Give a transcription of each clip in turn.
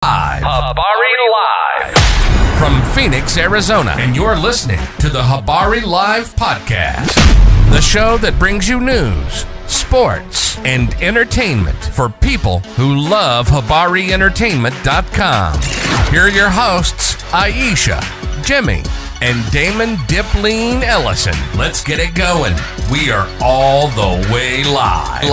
Habari Live from Phoenix, Arizona, and you're listening to the Habari Live podcast, the show that brings you news, sports, and entertainment for people who love HabariEntertainment.com. Here are your hosts, Iesha, Jimmi, and Dip Ellison. Let's get it going. We are all the way live.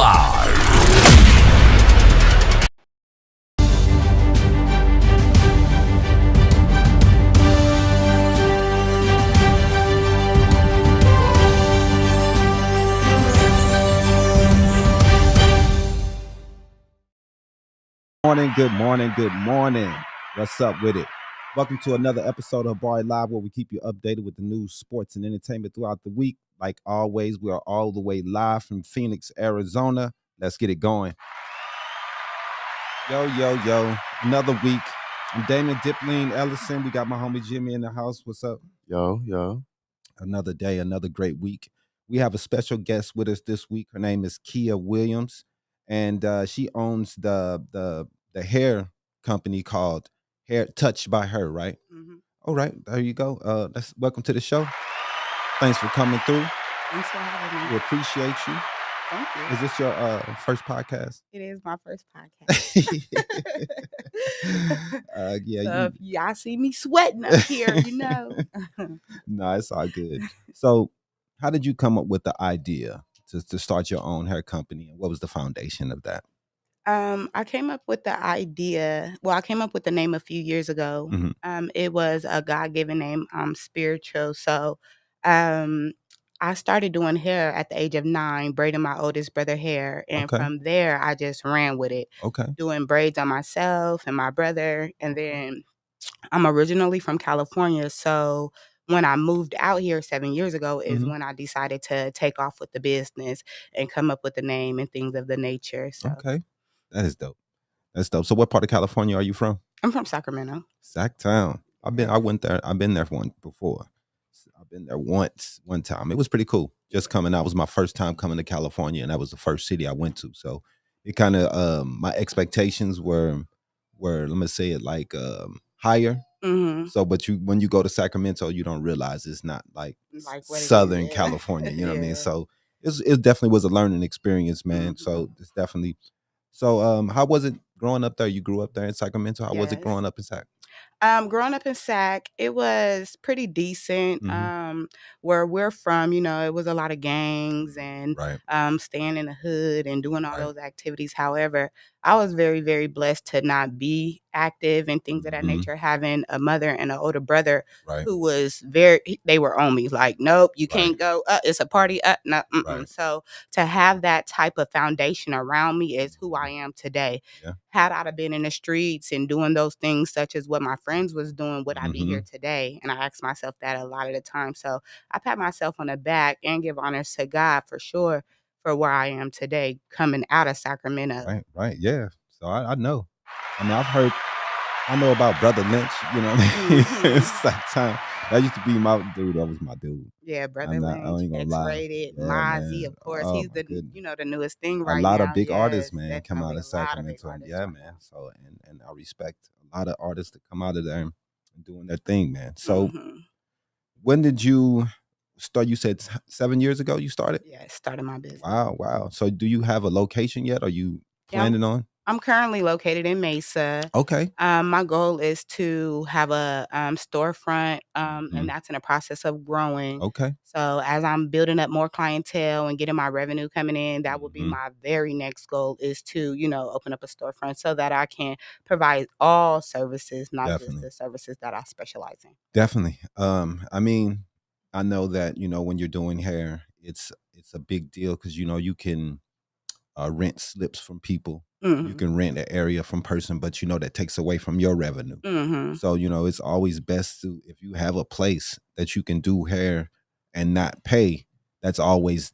Good morning. What's up with it? Welcome to another episode of Habari Live, where we keep you updated with the news, sports, and entertainment throughout the week. Like always, we are all the way live from Phoenix, Arizona. Let's get it going. Yo. Another week. I'm Dip Ellison. We got my homie Jimmi in the house. What's up? Yo. Another day, another great week. We have a special guest with us this week. Her name is Kiea Williams, and she owns the hair company called Hair Touched by Her, right? Mm-hmm. All right, there you go. Welcome to the show. Thanks for coming through. Thanks for having me. We appreciate you. Thank you. Is this your first podcast? It is my first podcast. So if y'all see me sweating up here, you know. No, it's all good. So how did you come up with the idea to start your own hair company, and what was the foundation of that? I came up with the idea. Well, I came up with the name a few years ago. Mm-hmm. It was a God-given name. I'm spiritual. So I started doing hair at the age of 9, braiding my oldest brother hair. And from there, I just ran with it. Doing braids on myself and my brother. And then I'm originally from California. So when I moved out here 7 years ago is when I decided to take off with the business and come up with the name and things of the nature. So. Okay. That is dope. That's dope. So what part of California are you from? I'm from Sacramento. Sacktown. I went there. I've been there before. I've been there one time. It was pretty cool. Just coming out. It was my first time coming to California, and that was the first city I went to. So it kind of my expectations were let me say it like higher. Mm-hmm. So, but when you go to Sacramento, you don't realize it's not like Southern California. You know what I mean? So it definitely was a learning experience, man. Mm-hmm. So it's definitely. So how was it growing up there? You grew up there in Sacramento. How was it growing up in Sac? Growing up in Sac, it was pretty decent. Where we're from, you know, it was a lot of gangs and staying in the hood and doing all those activities. However, I was very, very blessed to not be active and things of that nature, having a mother and an older brother who was they were on me like, nope, you can't go, it's a party, no. So to have that type of foundation around me is who I am today. Had I been in the streets and doing those things such as what my friends was doing, would I be here today? And I ask myself that a lot of the time. So I pat myself on the back and give honors to God for sure for where I am today coming out of Sacramento. Right. Yeah. So I know. I mean, I know about Brother Lynch, you know what I mean? Sometime. That used to be my dude. That was my dude. Yeah, Brother Lynch, X-Rated, Mozzie, of course. He's the the newest thing right now. A lot of big artists, man, come out of Sacramento. Yeah, man. So and I respect a lot of artists that come out of there and doing their thing, man. So when did you start? You said 7 years ago you started? Yeah, I started my business. Wow. So do you have a location yet? Are you planning on? I'm currently located in Mesa. Okay. My goal is to have a storefront, and that's in the process of growing. Okay. So as I'm building up more clientele and getting my revenue coming in, that will be my very next goal is to, open up a storefront so that I can provide all services, not just the services that I specialize in. Definitely. I mean, I know that, when you're doing hair, it's a big deal because, you can rent slips from people. You can rent an area from person, but that takes away from your revenue. So, it's always best if you have a place that you can do hair and not pay, that's always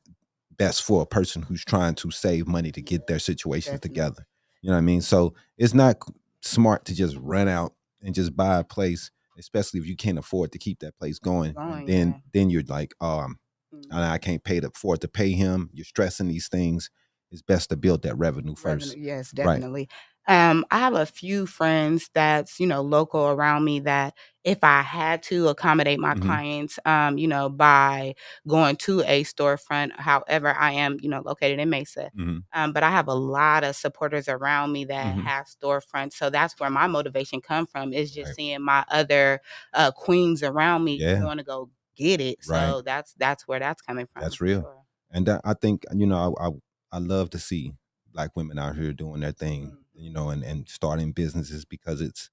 best for a person who's trying to save money to get their situations together. You know what I mean? So it's not smart to just rent out and just buy a place, especially if you can't afford to keep that place going. And then you're like, I can't afford to pay him. You're stressing these things. It's best to build that revenue first. Yes, definitely. I have a few friends that's, local around me that if I had to accommodate my clients, by going to a storefront, however, I am, located in Mesa. But I have a lot of supporters around me that have storefronts. So that's where my motivation come from, is just seeing my other queens around me want to go get it. So that's where that's coming from. That's real. Sure. And I think, I love to see Black women out here doing their thing, and starting businesses, because it's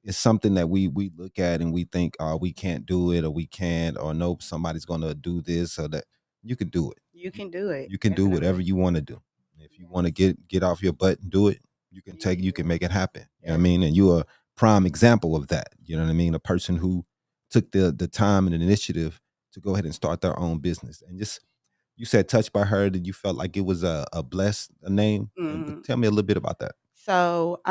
something that we look at and we think, oh, we can't do it, or we can't, or nope, somebody's gonna do this, or that. You can do it. You can do it. You can do whatever you want to do. If you want to get off your butt and do it, you can make it happen. You know what I mean? And you're a prime example of that. You know what I mean? A person who took the time and the initiative to go ahead and start their own business. And just, you said touched by her, that you felt like it was a blessed name. But tell me a little bit about that. So,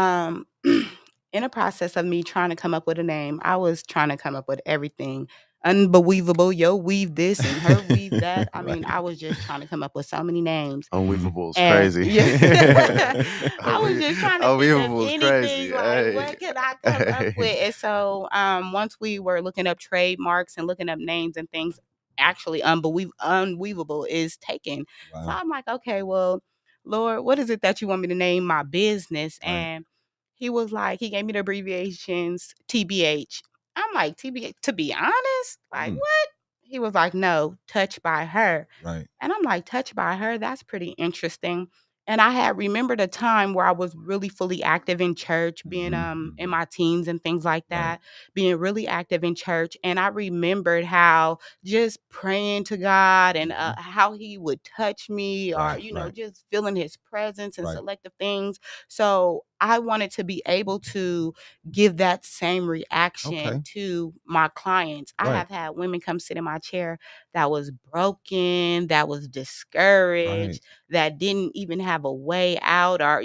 in the process of me trying to come up with a name, I was trying to come up with everything. Unbelievable, yo, weave this and her weave that. I mean, I was just trying to come up with so many names. Unweavable is crazy. Yeah, I was just trying to think of Unweavable is anything. crazy. Like, Hey. what could I come up with? And so, once we were looking up trademarks and looking up names and things, actually, unweavable is taken. Wow. So I'm like, okay, well, Lord, what is it that you want me to name my business? Right. And he was like, he gave me the abbreviations TBH. I'm like, TBH, to be honest? Like, what? He was like, no, Touched by Her. Right. And I'm like, Touched by Her? That's pretty interesting. And I had remembered a time where I was really fully active in church, being in my teens and things like that, being really active in church. And I remembered how just praying to God and how he would touch me, or, just feeling his presence and selective things. So I wanted to be able to give that same reaction to my clients. I have had women come sit in my chair that was broken, that was discouraged, that didn't even have a way out, or,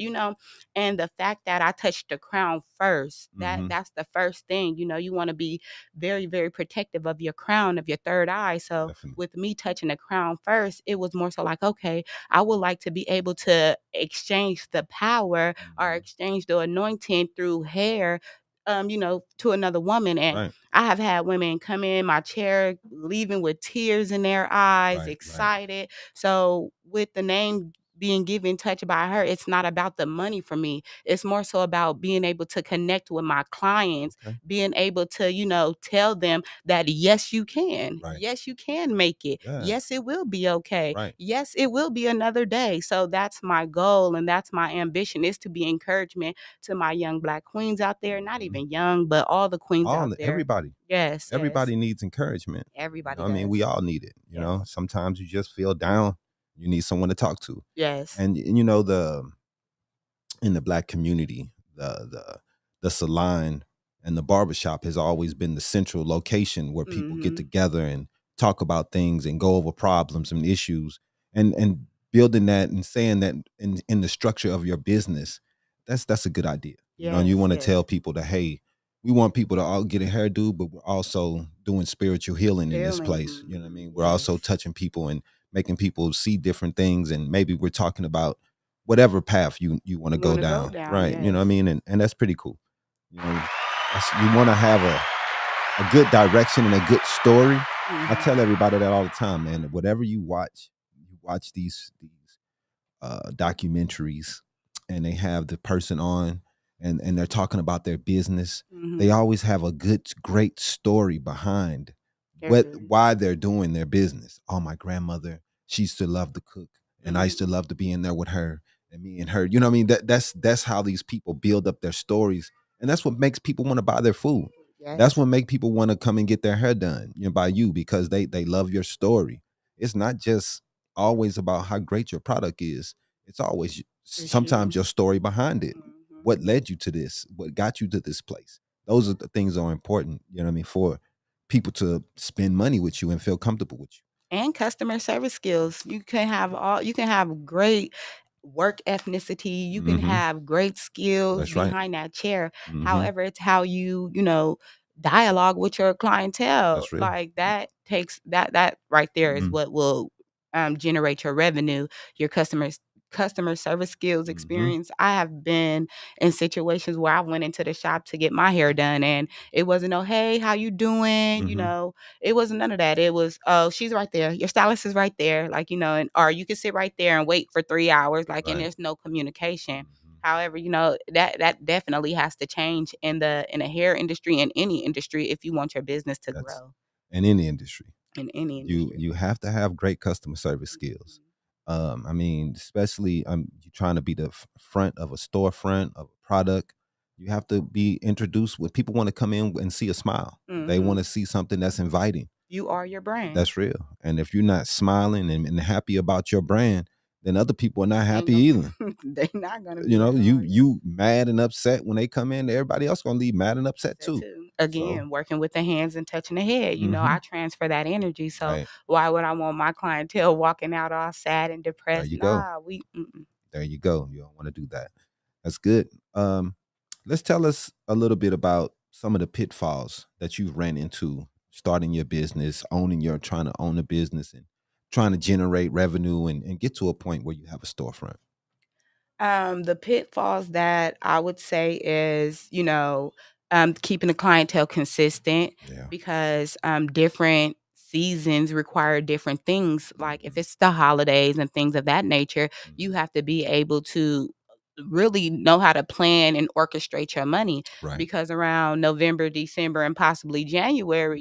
and the fact that I touched the crown first, that's the first thing. You want to be very, very protective of your crown, of your third eye. So with me touching the crown first, it was more so like, okay, I would like to be able to exchange the power or exchange the anointing through hair, to another woman. And I have had women come in my chair, leaving with tears in their eyes, excited. So with the name being given Touched by Her, it's not about the money for me. It's more so about being able to connect with my clients, being able to, tell them that yes, you can. Yes, you can make it. Yeah. Yes, it will be okay. Yes, it will be another day. So that's my goal, and that's my ambition, is to be encouragement to my young Black queens out there. Not even young, but all the queens out there. Everybody. Yes. Everybody needs encouragement. Everybody I mean, we all need it. You know, sometimes you just feel down. You need someone to talk to. Yes. And in the Black community, the salon and the barbershop has always been the central location where people get together and talk about things and go over problems and issues, and building that and saying that in the structure of your business, that's a good idea. And you want to tell people that, hey, we want people to all get a hairdo, but we're also doing spiritual healing in this place. You know what I mean? We're also touching people and making people see different things, and maybe we're talking about whatever path you want to go down, right? Yes. You know what I mean? And that's pretty cool. You want to have a good direction and a good story. I tell everybody that all the time, man. Whatever you watch these documentaries, and they have the person on, and they're talking about their business. They always have a great story behind why they're doing their business. Oh, my grandmother, she used to love to cook, and I used to love to be in there with her, and me and her. You know what I mean? That's how these people build up their stories, and that's what makes people want to buy their food. That's what makes people want to come and get their hair done, by you, because they love your story. It's not just always about how great your product is. It's always sometimes your story behind it. What led you to this? What got you to this place? Those are the things that are important, you know what I mean, for people to spend money with you and feel comfortable with you. And customer service skills. You can have great work ethnicity. You can have great skills behind that chair. However, it's how you, dialogue with your clientele. Like that takes that right there is what will generate your revenue, your customers customer service skills experience. I have been in situations where I went into the shop to get my hair done, and it wasn't no, hey, how you doing? It wasn't none of that. It was, oh, she's right there. Your stylist is right there. Like, and or you can sit right there and wait for 3 hours. Like, and there's no communication. However, that definitely has to change in the hair industry, in any industry, if you want your business to grow. In any industry. In any industry. You have to have great customer service skills. I mean, especially you're trying to be the front of a storefront of a product. You have to be introduced when people want to come in and see a smile. They want to see something that's inviting. You are your brand. That's real. And if you're not smiling and happy about your brand, then other people are not happy either. They're not gonna be. You mad and upset when they come in. Everybody else gonna leave mad and upset too. Again, working with the hands and touching the head. I transfer that energy. So why would I want my clientele walking out all sad and depressed? There you go. You don't want to do that. That's good. Let's tell us a little bit about some of the pitfalls that you've ran into starting your business, trying to own a business and trying to generate revenue and get to a point where you have a storefront. The pitfalls that I would say is, keeping the clientele consistent, because different seasons require different things. Like if it's the holidays and things of that nature, you have to be able to really know how to plan and orchestrate your money, because around November, December, and possibly January,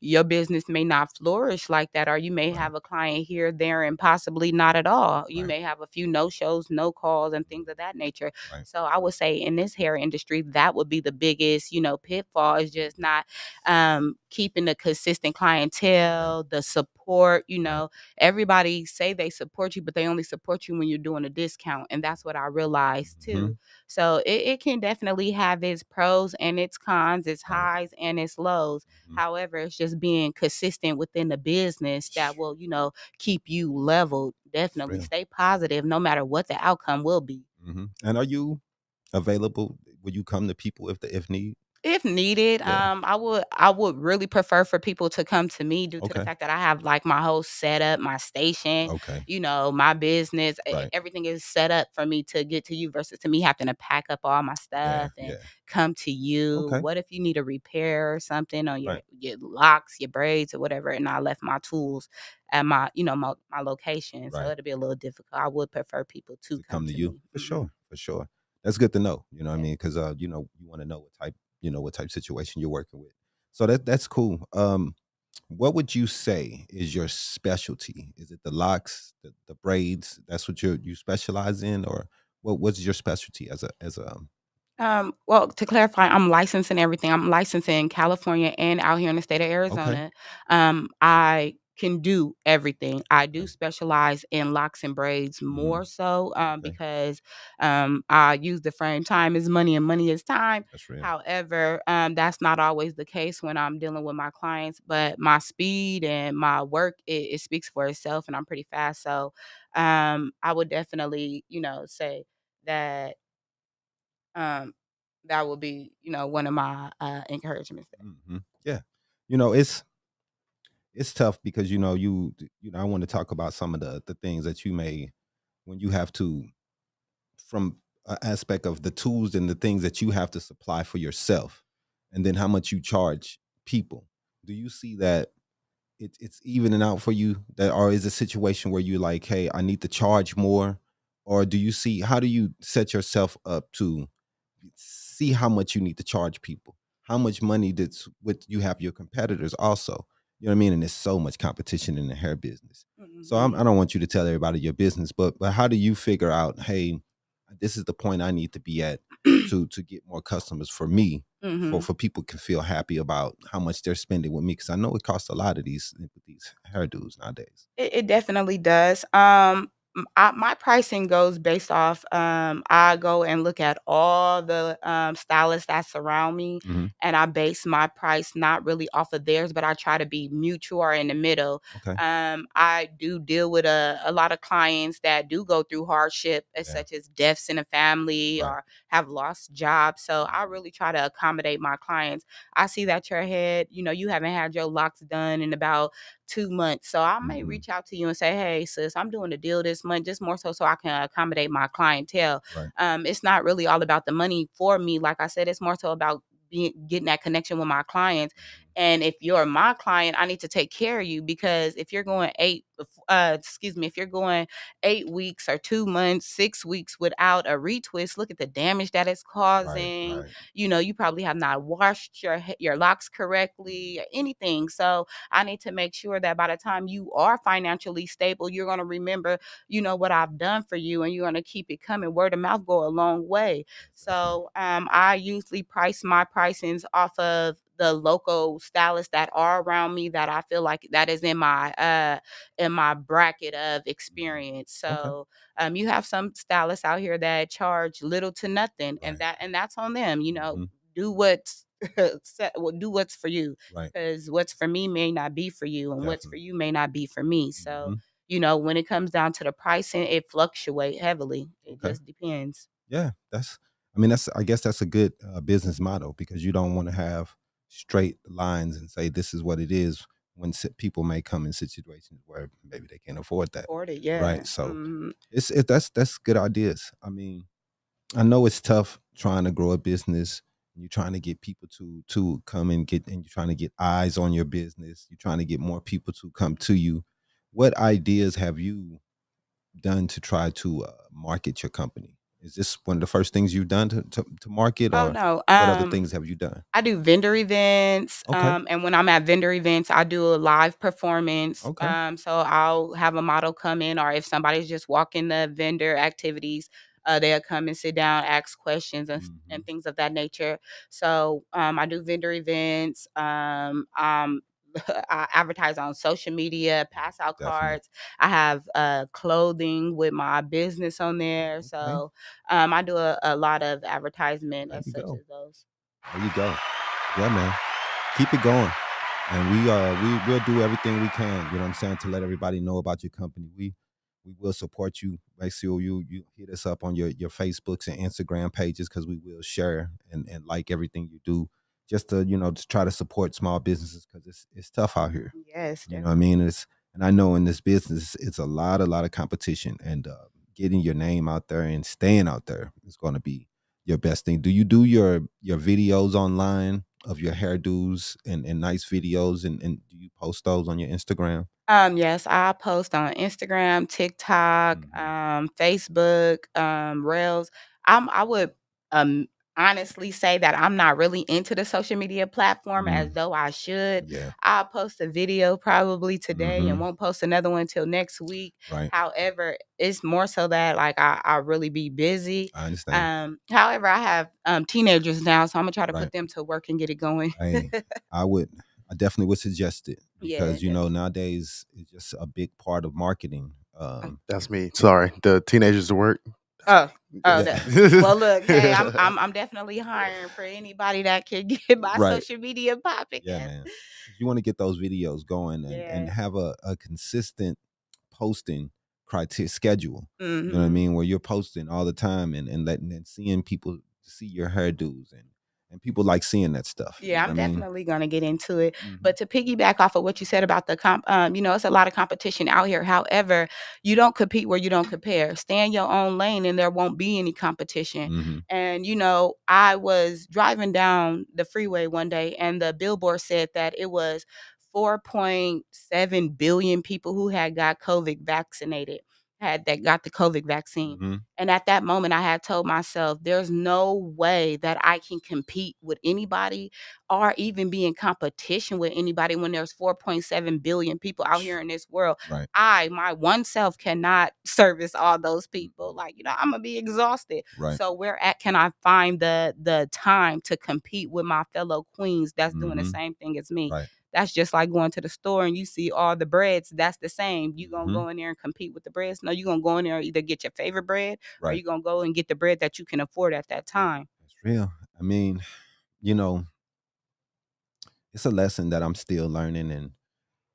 your business may not flourish like that, or you may have a client here, there, and possibly not at all. You may have a few no-shows, no calls, and things of that nature. So I would say in this hair industry, that would be the biggest, pitfall, is just not keeping the consistent clientele, the support. Everybody say they support you, but they only support you when you're doing a discount, and that's what I realized too. So it can definitely have its pros and its cons, its highs and its lows. However, it's just being consistent within the business that will, keep you leveled. Definitely stay positive no matter what the outcome will be. And are you available? Will you come to people if need? If needed, I would really prefer for people to come to me due to the fact that I have like my whole setup, my station, my business, everything is set up for me to get to you versus to me having to pack up all my stuff and come to you. What if you need a repair or something on your locks, your braids, or whatever, and I left my tools at my my location, so it'll be a little difficult. I would prefer people to come to you. For sure. That's good to know. You know what I mean? Because you want to know what type of situation you're working with. So that's cool. What would you say is your specialty? Is it the locks, the braids? That's what you specialize in, or what's your specialty as a Well, to clarify, I'm licensed in everything. I'm licensed in California and out here in the state of Arizona. I can do everything. I do specialize in locks and braids more so, because I use the frame time is money and money is time. That's real. However, that's not always the case when I'm dealing with my clients, but my speed and my work, it speaks for itself, and I'm pretty fast. So I would definitely, say that um, that would be, one of my encouragements there. Yeah, it's tough because I want to talk about some of the things that you may when you have to, from an aspect of the tools and the things that you have to supply for yourself, and then how much you charge people. Do you see that it's evening out for you, that, or is a situation where you're like, hey, I need to charge more? Or how do you set yourself up to see how much you need to charge people? How much money that's with you have your competitors also? You know what I mean? And there's so much competition in the hair business. So I don't want you to tell everybody your business, but how do you figure out, hey, this is the point I need to be at to get more customers for me, for people can feel happy about how much they're spending with me, because I know it costs a lot of these hairdos nowadays. It definitely does. My pricing goes based off. I go and look at all the stylists that surround me, and I base my price not really off of theirs, but I try to be mutual or in the middle. I do deal with a lot of clients that do go through hardship, such as deaths in the family or have lost jobs. So I really try to accommodate my clients. I see that your head, you haven't had your locks done in about 2 months. So I may reach out to you and say, hey, sis, I'm doing a deal this month, just more so I can accommodate my clientele. Right. It's not really all about the money for me. Like I said, it's more so about getting that connection with my clients. And if you're my client, I need to take care of you, because if you're going if you're going 8 weeks or 2 months, 6 weeks without a retwist, look at the damage that it's Right. causing. Right. You probably have not washed your locks correctly or anything. So I need to make sure that by the time you are financially stable, you're going to remember, what I've done for you, and you're going to keep it coming. Word of mouth go a long way. So I usually price my pricings off of the local stylists that are around me, that I feel like that is in my bracket of experience. Okay. So you have some stylists out here that charge little to nothing, and Right. that's on them. Mhm. Do what's do what's for you, Right. because what's for me may not be for you, and what's for Definitely. you may not be for me. So Mhm. when it comes down to the pricing, it fluctuates heavily. It Okay. just depends. Yeah, I guess that's a good business model, because you don't want to have straight lines and say this is what it is, when people may come in situations where maybe they can't afford that. Afford it, yeah. Right. So Mhm. that's good ideas. I mean, I know it's tough trying to grow a business. You're trying to get people to come and you're trying to get eyes on your business. You're trying to get more people to come to you. What ideas have you done to try to market your company? Is this one of the first things you've done to market, Oh, or no. what other things have you done? I do vendor events, Okay. and when I'm at vendor events, I do a live performance. Okay. So I'll have a model come in, or if somebody's just walking the vendor activities, they'll come and sit down, ask questions, Hmm. and things of that nature. So I do vendor events. I advertise on social media, pass out Definitely. cards. I have clothing with my business on there. Okay. So I do a lot of advertisement There as you such go. as those. There you go. Yeah, man. Keep it going. And we will do everything we can, you know what I'm saying, to let everybody know about your company. We will support you. Make sure you hit us up on your Facebooks and Instagram pages, because we will share and like everything you do, just to, to try to support small businesses, because it's tough out here. Yes, You know what I mean? And I know in this business it's a lot of competition, and getting your name out there and staying out there is going to be your best thing. Do you do your videos online of your hairdos and nice videos, and do you post those on your Instagram? Yes, I post on Instagram, TikTok, Mhm. Facebook, Reels. I would um honestly say that I'm not really into the social media platform as Mm, though I should. yeah. I'll post a video probably today and Hmm. won't post another one till next week. Right. However, it's more so that like I really be busy. I understand. However, I have teenagers now, so I'm gonna try to Right. put them to work and get it going. Hey, I would, I definitely would suggest it, Yeah, because nowadays it's just a big part of marketing. That's me. Sorry, the teenagers to work. That's Oh, oh, Yeah. me. that well, look, hey, I'm definitely hiring for anybody that can get my Right. social media popping. Yeah, man. You want to get those videos going, and Yeah. have a consistent posting criteria schedule. You know what I Mhm. mean? Where you're posting all the time, and letting and seeing people see your hairdos, and people like seeing that stuff. You Yeah, know what I'm I mean? definitely gonna get into it. Hmm. But to piggyback off of what you said about the it's a lot of competition out here. However, you don't compete where you don't compare. Stay in your own lane and there won't be any competition. Hmm. And I was driving down the freeway one day and the billboard said that it was 4.7 billion people who had got COVID vaccinated, had that got the COVID vaccine. Hmm. And at that moment, I had told myself, there's no way that I can compete with anybody or even be in competition with anybody when there's 4.7 billion people out here in this world. Right. My one self cannot service all those people. Mhm. Like, I'm gonna be exhausted. Right. So where at can I find the time to compete with my fellow queens that's doing the Hmm. same thing as me? Right. That's just like going to the store and you see all the breads. That's the same. You gonna Hmm. go in there and compete with the breads? No, you gonna go in there and either get your favorite bread or Right. you gonna go and get the bread that you can afford at that time. That's real. I mean, you know, it's a lesson that I'm still learning, and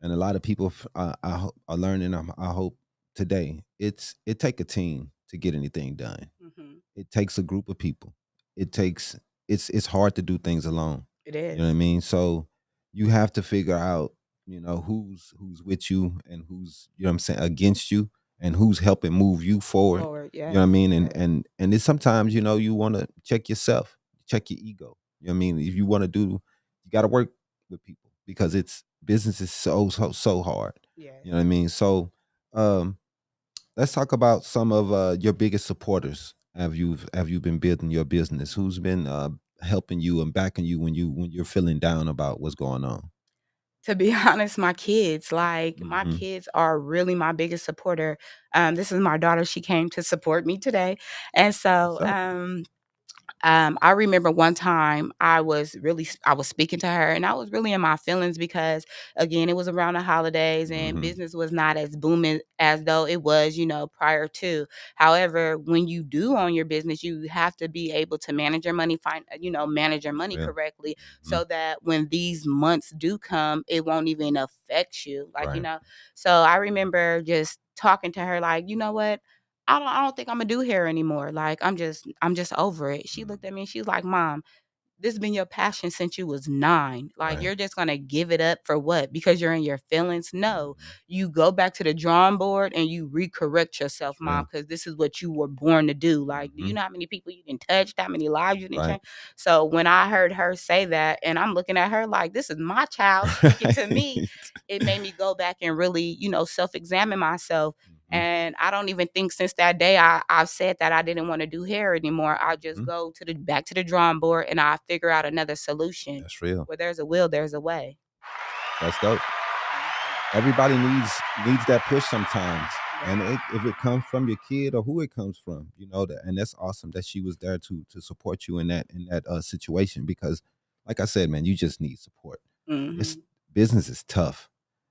a lot of people are learning. I hope today it take a team to get anything done. Mhm. It takes a group of people. it takes it's hard to do things alone. It You know what I is. mean? So you have to figure out, who's with you and who's, what I'm saying, against you, and who's helping move you forward. Forward, You know what I yes, mean? And yes. and and it's sometimes, you want to check yourself, check your ego. You know what I mean? If you want to do, you got to work with people because it's business is so hard. Yes. You know what I mean? So um let's talk about some of your biggest supporters. Have you been building your business? Who's been helping you and backing you when you're feeling down about what's going on? To be honest, my kids, like, my Hmm. kids are really my biggest supporter. This is my daughter, she came to support me today, and What's so, up? I remember one time I was speaking to her and I was really in my feelings because again, it was around the holidays and Hmm. business was not as booming as though it was, prior to. However, when you do own your business, you have to be able to manage your money, manage your That's money real. correctly Hmm. so that when these months do come, it won't even affect you. Right. So I remember just talking to her like, you know what? I don't think Imma do hair anymore, like, I'm just over it. She Right. looked at me and she was like, "Mom, this has been your passion since you was 9. Like, Right. you're just gonna give it up for what? Because you're in your feelings? No. Hmm. You go back to the drawing board and you recorrect yourself, That's mom, real. because this is what you were born to do. Like, do you Hmm. know how many people you can touch, how many lives you can Right. change?" So when I heard her say that, and I'm looking at her like, this is my child speaking to me, Right. it made me go back and really, self-examine myself. Hmm. And I don't even think since that day I've said that I didn't want to do hair anymore. I just Hmm. go to the back to the drawing board and I figure out another solution. That's real. Where there's a will, there's a way. That's dope. Everybody needs that push sometimes, and if it comes from your kid or who it comes from, that, and that's awesome that she was there to support you in that situation, because like I said, man, you just need support. It's Mm-hmm. business is tough.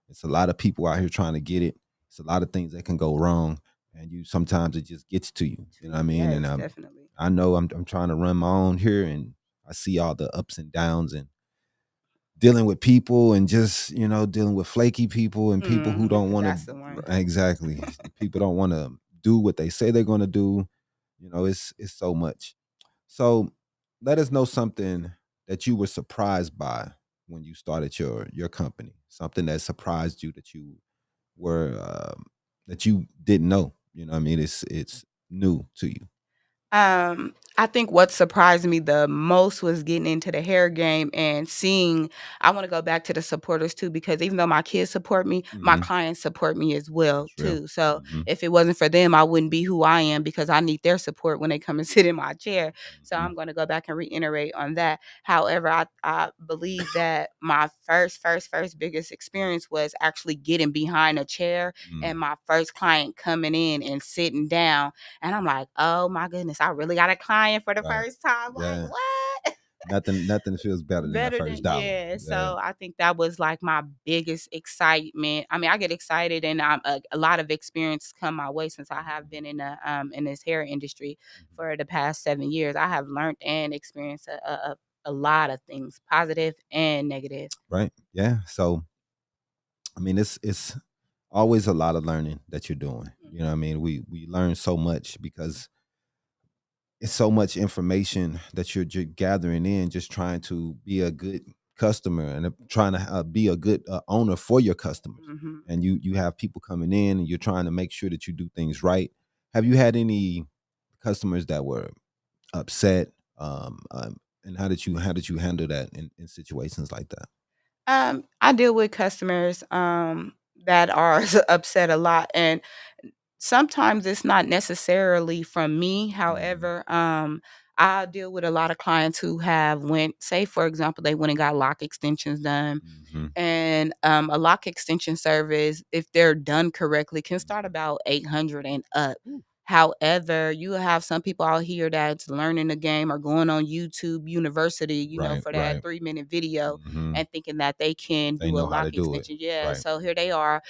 It's a lot of people out here trying to get it. It's a lot of things that can go wrong, and you sometimes it just gets to you. You know what I mean? And Yes, definitely. I know I'm trying to run my own here, and I see all the ups and downs and dealing with people, and just dealing with flaky people and people who don't want to. That's the one. Exactly. People don't want to do what they say they're going to do. It's so much. So let us know something that you were surprised by when you started your company, something that surprised you, that you were that you didn't know. What I mean, it's new to you. I think what surprised me the most was getting into the hair game and seeing. I want to go back to the supporters too, because even though my kids support me, my Hmm. clients support me as well That's real. too. So Hmm. if it wasn't for them, I wouldn't be who I am because I need their support when they come and sit in my chair. So Hmm. I'm going to go back and reiterate on that. However, I believe that my first biggest experience was actually getting behind a chair and my first client coming in and sitting down, and I'm like, "Oh my goodness, I really got a client for the Right. first time." Like, Yeah. what? Nothing feels better than that Better first than, dollar. yeah. Yeah. So I think that was like my biggest excitement. I mean, I get excited, and a lot of experience come my way since I have been in this hair industry Mhm. for the past 7 years. I have learned and experienced a lot of things, positive and negative. Right. Yeah. So I mean, it's always a lot of learning that you're doing. You know what I mean? We learn so much because it's so much information that you're gathering in, just trying to be a good customer, and trying to be a good owner for your customers. Mm-hmm. And you have people coming in, and you're trying to make sure that you do things right. Have you had any customers that were upset? And how did you handle that in situations like that? I deal with customers that are upset a lot, and sometimes it's not necessarily from me. Hmm. However, I deal with a lot of clients who have say for example, they went and got lock extensions done, Hmm. and a lock extension service, if they're done correctly, can start Hmm. about 800 and up. Ooh. However, you have some people out here that's learning the game or going on YouTube University, Right. for that Right. 3-minute video Hmm. and thinking that they can They do a know how to lock do it. extension. Yeah. Right. So here they are,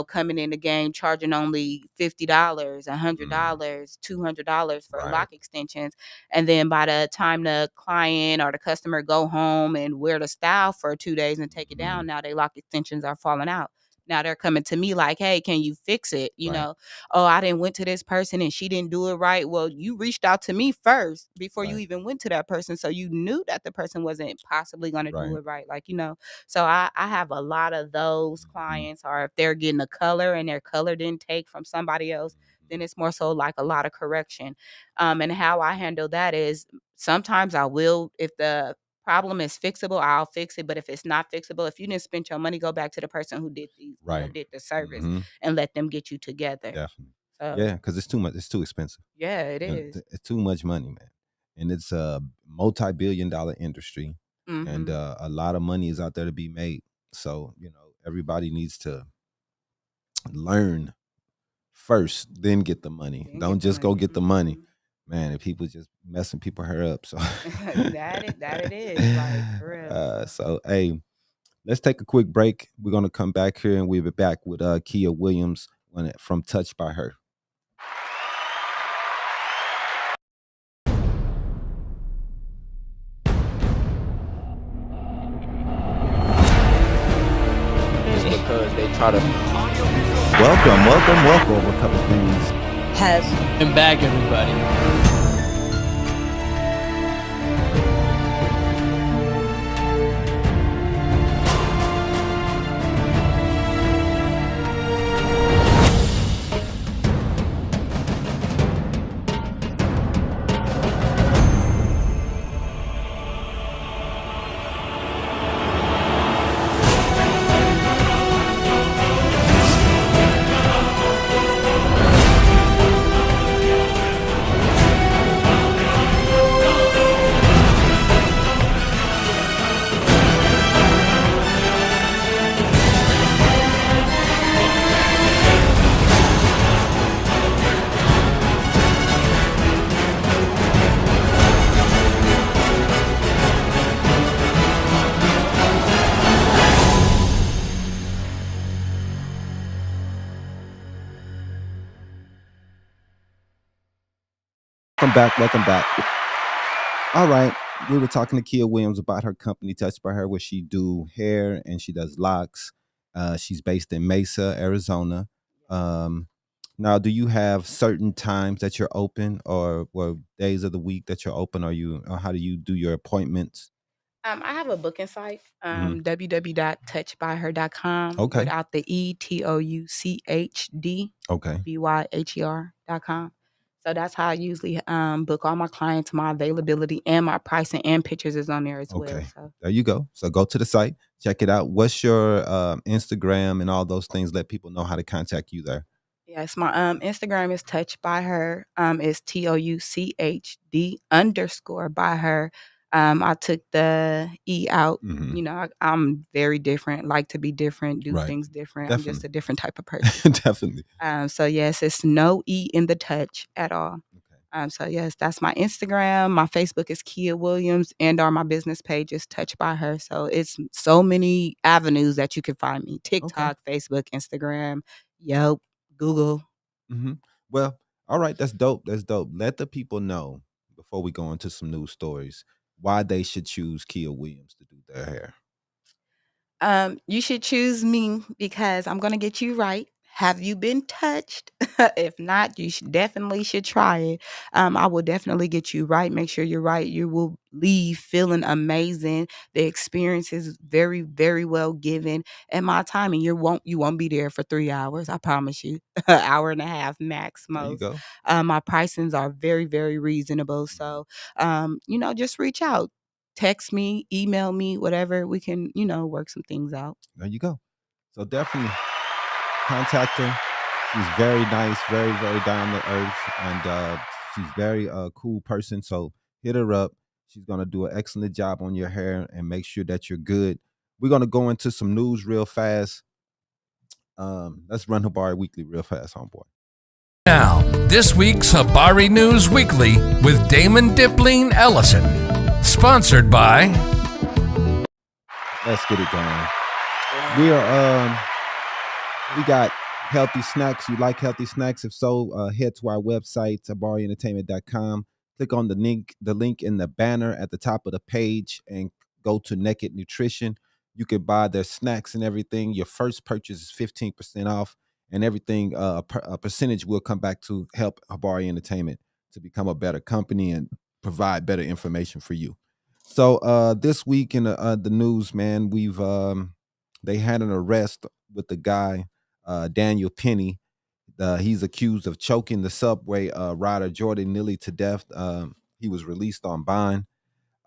coming in the game charging only $50, Mm. $100, $200 for Right. lock extensions. And then by the time the client or the customer go home and wear the style for 2 days and take it Mhm. down, now they lock extensions are falling out. Now they're coming to me like, hey, can you fix it? You know, oh, I didn't went to this person and she didn't do it right. Well, you reached out to me first before you even went to that person. So you knew that the person wasn't possibly going to do it right. Like, you know, so I have a lot of those clients, or if they're getting a color and their color didn't take from somebody else, then it's more so like a lot of correction. And how I handle that is sometimes I will, if the problem is fixable, I'll fix it. But if it's not fixable, if you didn't spend your money, go back to the person who did these, did the service, and let them get you together. Definitely. So, Yeah, because it's too much. It's too expensive. Yeah, it is. It's too much money, man. And it's a multi-billion-dollar industry, and a lot of money is out there to be made. So, you know, everybody needs to learn first, then get the money. Don't just go get the money. Man, if people just messing people hair up. So that it is, like, for real. So hey, let's take a quick break. We're gonna come back here and we'll be back with Kiea Williams from Touched by Her. Because they try to welcome a couple things has been back, everybody. Welcome back. All right, we were talking to Kiea Williams about her company, Touched by Her, where she do hair and she does locks. She's based in Mesa, Arizona. Now, do you have certain times that you're open, or days of the week that you're open? Or how do you do your appointments? I have a booking site, www.touchedbyher.com. Okay. Without the E, TOUCHD. Okay. BYHER.com. So that's how I usually book all my clients. My availability and my pricing and pictures is on there as well. So there you go. So go to the site, check it out. What's your Instagram and all those things? Let people know how to contact you there. Yes, my Instagram is Touched by Her. It's TOUCHD_ by her. I took the E out. You know, I'm very different, like to be different, do things different. Definitely. I'm just a different type of person. Definitely. So yes, it's no E in the touch at all. So yes, that's my Instagram. My Facebook is Kiea Williams, and my business page is Touched by Her. So it's so many avenues that you can find me: TikTok, Facebook, Instagram, Yelp, Google. Well, all right, that's dope. That's dope. Let the people know, before we go into some news stories, why they should choose Kiea Williams to do their hair. You should choose me because I'm gonna get you right. Have you been touched? If not, you definitely should try it. I will definitely get you right. Make sure you're right. You will leave feeling amazing. The experience is very, very well given. And my timing, you won't be there for 3 hours. I promise you, an hour and a half max most. There you go. My pricings are very, very reasonable. So, you know, just reach out. Text me, email me, whatever. We can, you know, work some things out. There you go. So definitely contact her. She's very nice, very, very down to earth, and she's very cool person. So hit her up. She's gonna do an excellent job on your hair and make sure that you're good. We're gonna go into some news real fast. Let's run Habari Weekly real fast, homeboy. Now, this week's Habari News Weekly with Damon Dipling Ellison. Sponsored by. Let's get it going. We got healthy snacks. You like healthy snacks? If so, head to our website, habarientertainment.com. Click on the link in the banner at the top of the page and go to Naked Nutrition. You could buy their snacks and everything. Your first purchase is 15% off, and everything. A percentage will come back to help Habari Entertainment to become a better company and provide better information for you. So this week in the news, man, they had an arrest with the guy Daniel Penny. He's accused of choking the subway rider Jordan Neely to death. He was released on bond.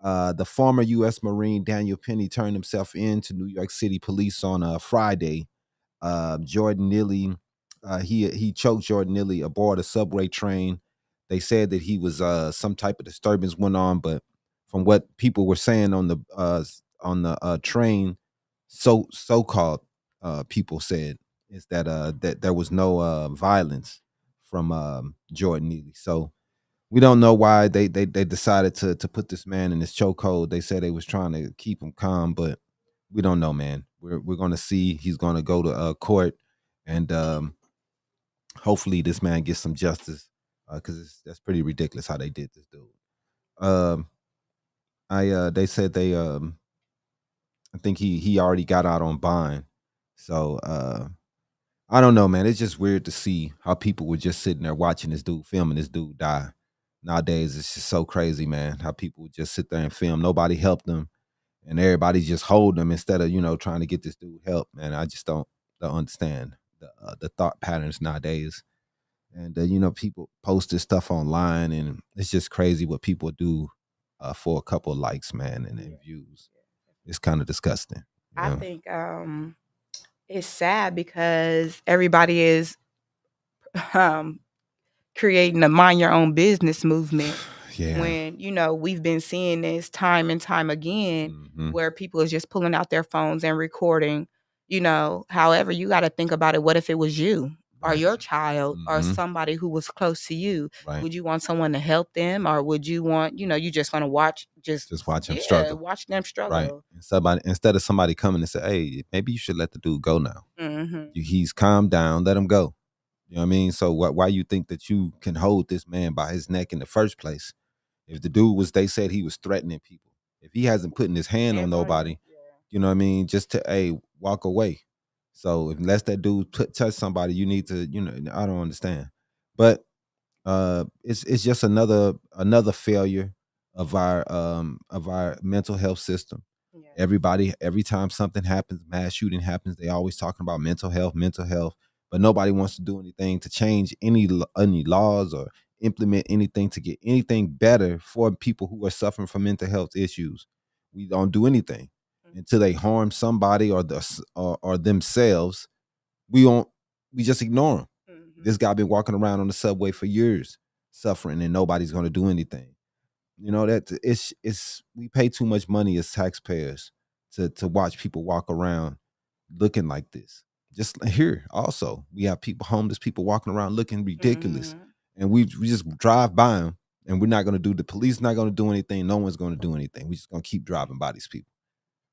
The former U.S. Marine Daniel Penny turned himself in to New York City police on Friday. Jordan Neely, he choked Jordan Neely aboard a subway train. They said that he was some type of disturbance went on, but from what people were saying on the train, so-called people said is that there was no violence from Jordan Neely. So we don't know why they decided to put this man in this chokehold. They said they was trying to keep him calm, but we don't know, man. We're gonna see. He's gonna go to court, and hopefully this man gets some justice because that's pretty ridiculous how they did this dude. They said I think he already got out on bond, so I don't know, man. It's just weird to see how people were just sitting there watching this dude, filming this dude die. Nowadays, it's just so crazy, man. How people would just sit there and film. Nobody helped them, and everybody just hold them instead of trying to get this dude help. Man, I just don't understand the thought patterns nowadays. And people post this stuff online, and it's just crazy what people do for a couple of likes, man, and views. It's kind of disgusting. I think it's sad because everybody is creating a mind your own business movement. Yeah. When we've been seeing this time and time again, where people is just pulling out their phones and recording. However, you got to think about it. What if it was you or your child or somebody who was close to you? Right. Would you want someone to help them, or would you want you just gonna watch just watch them struggle? Watch them struggle. Right. Instead of somebody coming and say, "Hey, maybe you should let the dude go now. He's calmed down. Let him go." You know what I mean? So why you think that you can hold this man by his neck in the first place? If the dude they said he was threatening people. If he hasn't putting his hand on nobody, you know what I mean? Just to walk away. So unless that dude touch somebody, you need to, I don't understand. But it's just another failure of our mental health system. Yeah. Everybody, every time something happens, mass shooting happens, they always talking about mental health, but nobody wants to do anything to change any laws or implement anything to get anything better for people who are suffering from mental health issues. We don't do anything until they harm somebody or themselves. We just ignore them. This guy been walking around on the subway for years, suffering, and nobody's going to do anything. That it's we pay too much money as taxpayers to watch people walk around looking like this. Just here, also, we have homeless people walking around looking ridiculous, and we just drive by them, and we're not going to do. The police not going to do anything. No one's going to do anything. We're just going to keep driving by these people.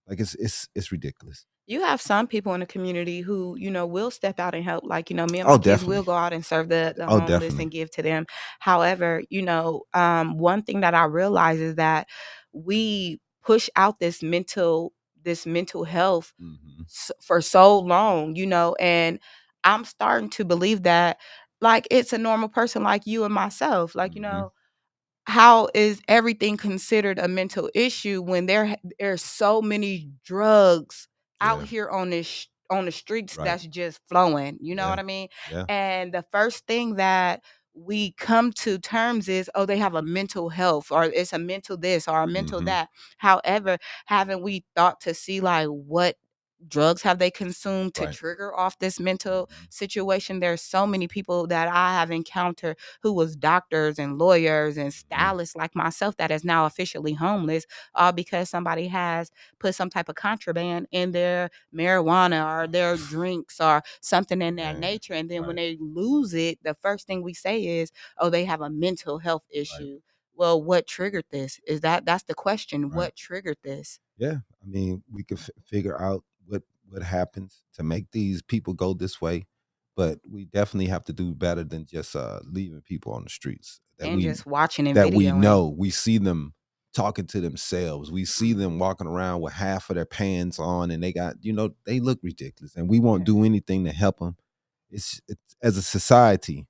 Like it's ridiculous. You have some people in the community who, will step out and help. Like, me and my kids will go out and serve the homeless definitely. And give to them. However, one thing that I realize is that we push out this mental health for so long, and I'm starting to believe that like it's a normal person like you and myself. Like, how is everything considered a mental issue when there's so many drugs out here on the streets that's just flowing? You know what I mean? Yeah. And the first thing that we come to terms is, oh, they have a mental health, or it's a mental this or a mental that. However, haven't we thought to see like what drugs have they consumed to trigger off this mental situation? There's so many people that I have encountered who was doctors and lawyers and stylists like myself that is now officially homeless, because somebody has put some type of contraband in their marijuana or their drinks or something in that nature. And then when they lose it, the first thing we say is, oh, they have a mental health issue. Well, what triggered this? That's the question. What triggered this? Yeah, I mean, we could figure out what happens to make these people go this way, but we definitely have to do better than just leaving people on the streets and just watching and that we videoing. know we see them talking to themselves. We see them walking around with half of their pants on, and they got, they look ridiculous, and we won't do anything to help them. It's as a society,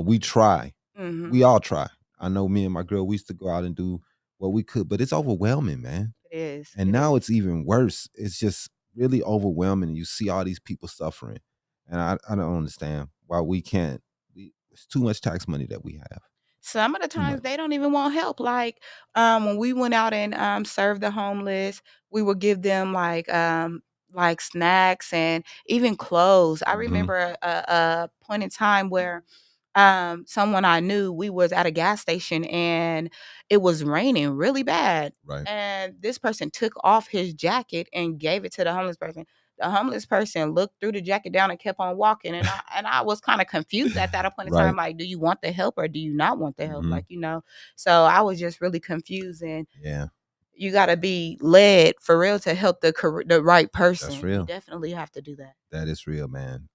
we try. We all try. I know me and my girl, we used to go out and do what we could, but it's overwhelming, man. It is. And now it's even worse. It's just really overwhelming. You see all these people suffering, and I don't understand why we can't. It's too much tax money that we have. Some of the times they don't even want help. Like when we went out and served the homeless, we would give them like snacks and even clothes. I remember a point in time where someone I knew, we was at a gas station and it was raining really bad. Right. And this person took off his jacket and gave it to the homeless person. The homeless person looked through the jacket down and kept on walking. And I was kind of confused at that point in time. Like, do you want the help or do you not want the help? Like, so I was just really confused. And you got to be led for real to help the right person. That's real. You definitely have to do that. That is real, man.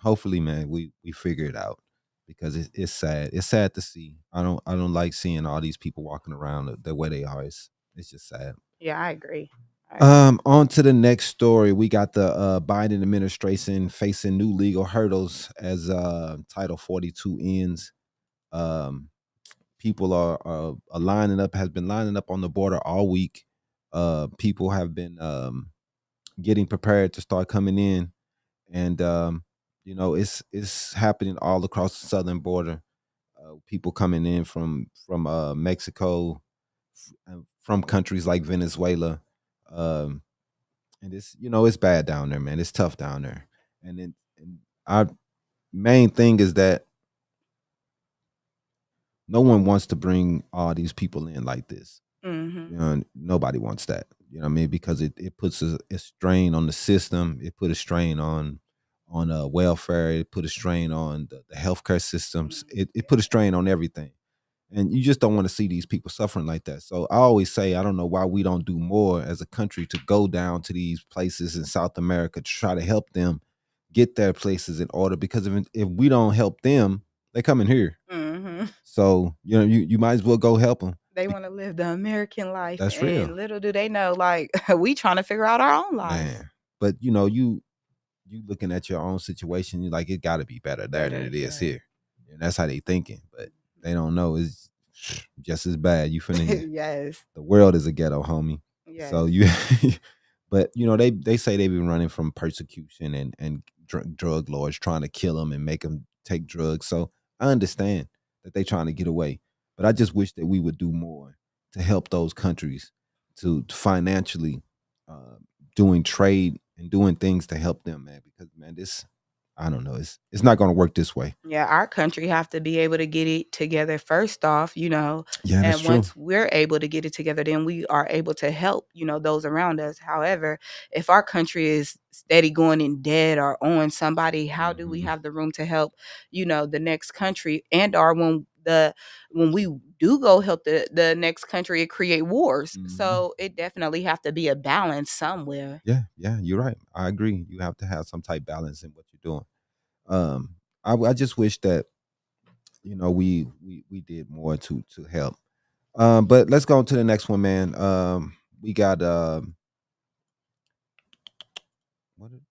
Hopefully, man, we figure it out, because it's sad. It's sad to see. I don't like seeing all these people walking around the way they are. It's just sad. Yeah, I agree. On to the next story. We got the Biden administration facing new legal hurdles as Title 42 ends. People are lining up, has been lining up on the border all week. People have been getting prepared to start coming in, and it's happening all across the southern border. People coming in from Mexico, from countries like Venezuela. And it's bad down there, man. It's tough down there. And our main thing is that no one wants to bring all these people in like this. Nobody wants that. You know what I mean? Because it puts a strain on the system. It put a strain on welfare. It put a strain on the healthcare systems. It put a strain on everything. And you just don't want to see these people suffering like that. So I always say, I don't know why we don't do more as a country to go down to these places in South America to try to help them get their places in order. Because if we don't help them, they come in here. So, you might as well go help them. They want to live the American life. That's real. And little do they know, like, we trying to figure out our own lives. Man. But, you looking at your own situation, you're like, it got to be better there than it is here. And that's how they thinking. But they don't know it's just as bad. You finna Yes. The world is a ghetto, homie. Yes. So but they say they've been running from persecution and drug lords trying to kill them and make them take drugs. So I understand that they trying to get away, but I just wish that we would do more to help those countries to financially doing trade and doing things to help them, man. Because man, I don't know. It's not going to work this way. Yeah, our country have to be able to get it together first off, Yeah, that's and once we're able to get it together, then we are able to help, those around us. However, if our country is steady going in debt or owing somebody, how do we have the room to help, the next country? And or when we do go help the next country, it create wars. So it definitely have to be a balance somewhere. Yeah, you're right. I agree. You have to have some type of balance in what you're doing. I just wish that we did more to help. But let's go on to the next one, man. We got what did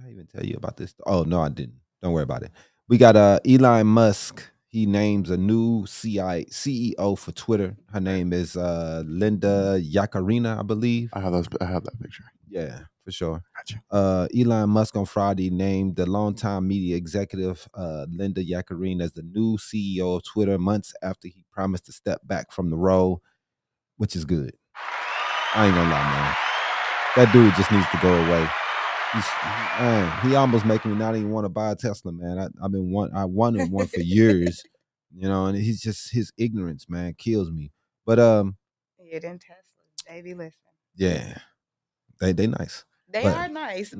I even tell you about this? Oh no, I didn't. Don't worry about it. We got Elon Musk. He names a new CEO for Twitter. Her name is Linda Yaccarino, I believe. I have that picture. Yeah, for sure. Gotcha. Elon Musk on Friday named the longtime media executive Linda Yaccarino as the new CEO of Twitter months after he promised to step back from the role, which is good. I ain't gonna lie, man. That dude just needs to go away. He almost making me not even want to buy a Tesla, man. I wanted one for years, and he's just, his ignorance, man, kills me. But Yeah, them Teslas, baby, listen. Yeah, they nice. They are nice.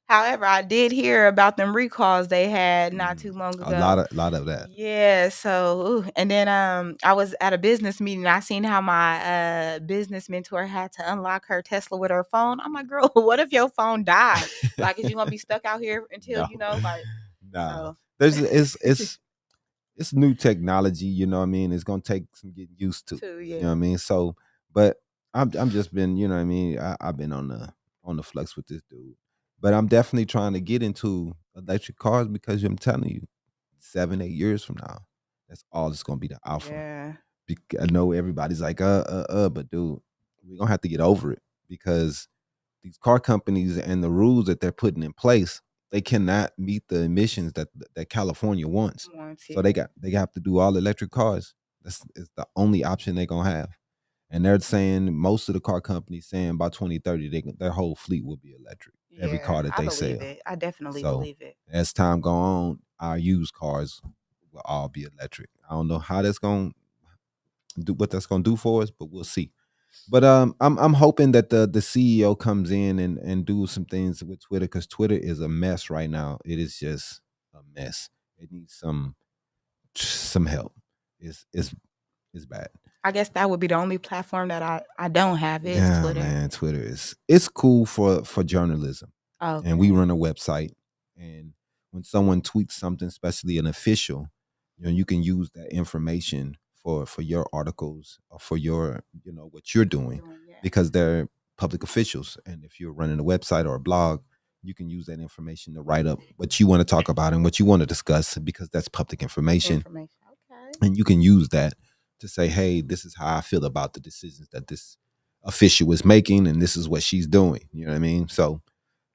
However, I did hear about them recalls they had not too long ago. A lot of that. Yeah. So, and then I was at a business meeting. I seen how my business mentor had to unlock her Tesla with her phone. I'm like, girl, what if your phone died? Like, is you gonna be stuck out here until No. like? No. So. It's it's new technology, you know what I mean? It's gonna take some getting used to. You know what I mean? So, but I'm just been, you know what I mean? I've been on the flux with this dude. But I'm definitely trying to get into electric cars because I'm telling you, 7, 8 years from now, that's all it's gonna be the alpha. Yeah. I know everybody's like, but dude, we're gonna have to get over it because these car companies and the rules that they're putting in place, they cannot meet the emissions that California wants. So they have to do all electric cars. That's is the only option they're gonna have. And they're saying most of the car companies saying by 2030 their whole fleet will be electric. Every car that they sell. It. I definitely So believe it. as time go on, our used cars will all be electric. I don't know how that's gonna do what that's gonna do for us, but we'll see. But I'm hoping that the CEO comes in and do some things with Twitter because Twitter is a mess right now. It is just a mess. It needs some help. It's bad. I guess that would be the only platform that I don't have is Twitter. Man, Twitter it's cool for journalism. Okay. And we run a website, and when someone tweets something, especially an official, you can use that information for your articles or for your what you're doing because they're public officials. And if you're running a website or a blog, you can use that information to write up what you want to talk about and what you want to discuss because that's public information. Okay. And you can use that to say, hey, this is how I feel about the decisions that this official is making, and this is what she's doing. You know what I mean? So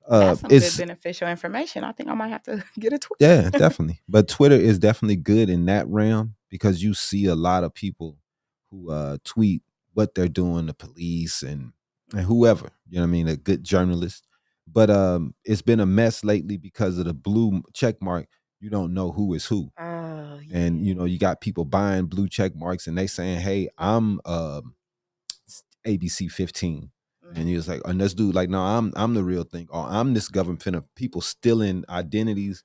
that's some good beneficial information. I think I might have to get a Twitter. Yeah, definitely. But Twitter is definitely good in that realm because you see a lot of people who tweet what they're doing, the police and whoever, you know what I mean, a good journalist. But it's been a mess lately because of the blue check mark. You don't know who is who. Oh, yeah. And you got people buying blue check marks and they saying, hey, I'm ABC 15. And he was like, and this dude, like, no, I'm the real thing, or I'm this government of people stealing identities,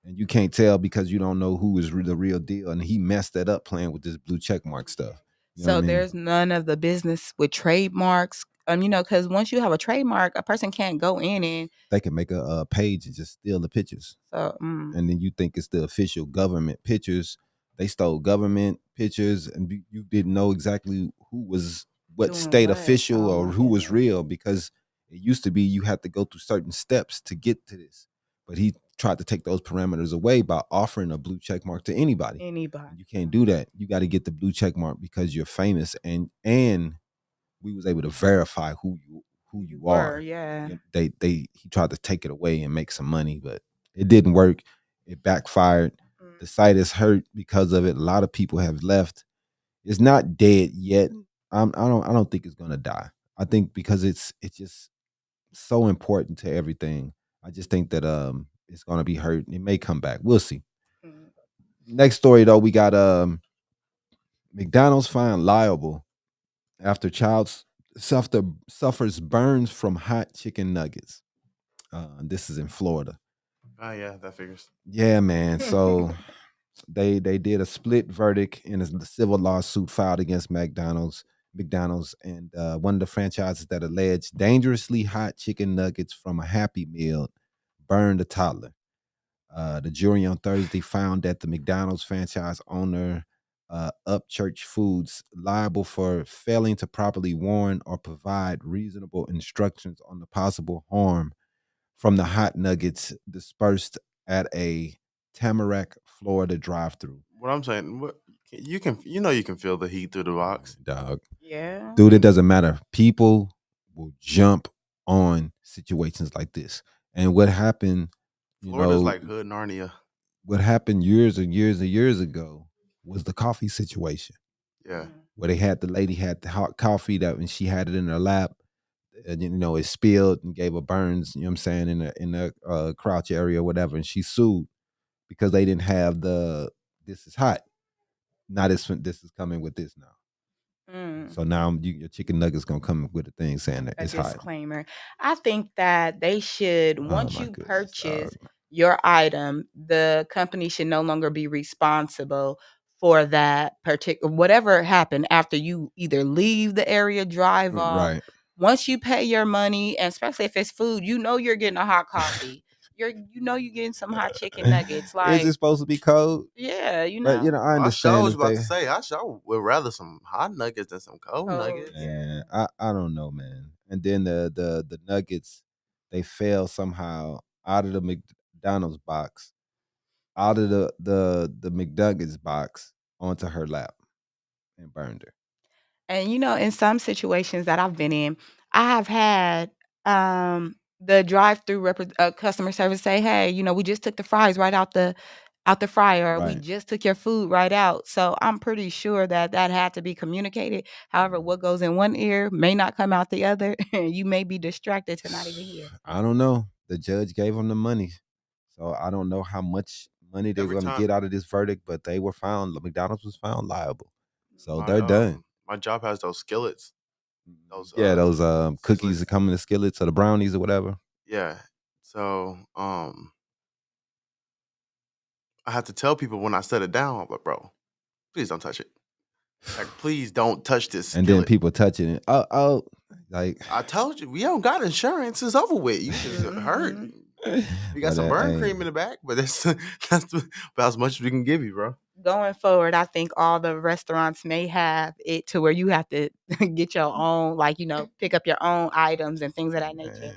and you can't tell because you don't know who is the real deal. And he messed that up playing with this blue check mark stuff. You know so there's none of the business with trademarks, because once you have a trademark, a person can't go in and they can make a page and just steal the pictures. So, and then you think it's the official government pictures. They stole government pictures, and you didn't know exactly who was what state official or who was real because it used to be you had to go through certain steps to get to this. But he tried to take those parameters away by offering a blue check mark to anybody. You can't do that. You got to get the blue check mark because you're famous, and we was able to verify who you are. Yeah. He tried to take it away and make some money, but it didn't work. It backfired. The site is hurt because of it. A lot of people have left. It's not dead yet. I don't think it's gonna die. I think because it's just so important to everything. I just think that it's gonna be hurt. It may come back. We'll see. Next story though, we got McDonald's found liable after child suffers burns from hot chicken nuggets. This is in Florida. Oh yeah, that figures. Yeah, man. So they did a split verdict in a civil lawsuit filed against McDonald's, and one of the franchises that alleged dangerously hot chicken nuggets from a Happy Meal burned a toddler. The jury on Thursday found that the McDonald's franchise owner, Upchurch Foods, liable for failing to properly warn or provide reasonable instructions on the possible harm from the hot nuggets dispersed at a Tamarack, Florida drive-through. What I'm saying, you can feel the heat through the box, dog. Yeah, dude, it doesn't matter. People will jump on situations like this, and what happened? Florida's like hood Narnia. What happened years and years and years ago was the coffee situation. Yeah, where the lady had the hot coffee that when she had it in her lap, and it spilled and gave her burns. You know what I'm saying, in the crotch area or whatever, and she sued because they didn't have this is hot. Now this is coming with this now. So now your chicken nuggets gonna come with a thing saying that it's hot. Disclaimer. I think that they should once you purchase your item, the company should no longer be responsible for that particular whatever happened after you either leave the area, drive off. Right. Once you pay your money, and especially if it's food, you're getting a hot coffee. you're getting some hot chicken nuggets. Like, is it supposed to be cold? Yeah, But I understand was if about they. to say I sure would rather some hot nuggets than some cold nuggets. Yeah, I don't know, man. And then the nuggets, they fell somehow out of the McDonald's box, out of the McNuggets box onto her lap and burned her. And in some situations that I've been in, I have had the drive-through customer service say, "Hey, we just took the fries right out the fryer, or we Right. just took your food right out." So I'm pretty sure that had to be communicated. However, what goes in one ear may not come out the other, and you may be distracted to not even hear. I don't know. The judge gave them the money, so I don't know how much money they're Every going to time- get out of this verdict. But they were found. McDonald's was found liable, so My, they're done. My job has those skillets. Those cookies that come in the skillets or the brownies or whatever. Yeah. So I have to tell people when I set it down, I'm like, bro, please don't touch it. Like, please don't touch this. And skillet. then people touching it. Oh, like I told you, we don't got insurance. It's over with. You just hurt. We got some burn cream in the back, but that's about as much as we can give you, bro. Going forward, I think all the restaurants may have it to where you have to get your own, like, pick up your own items and things of that nature.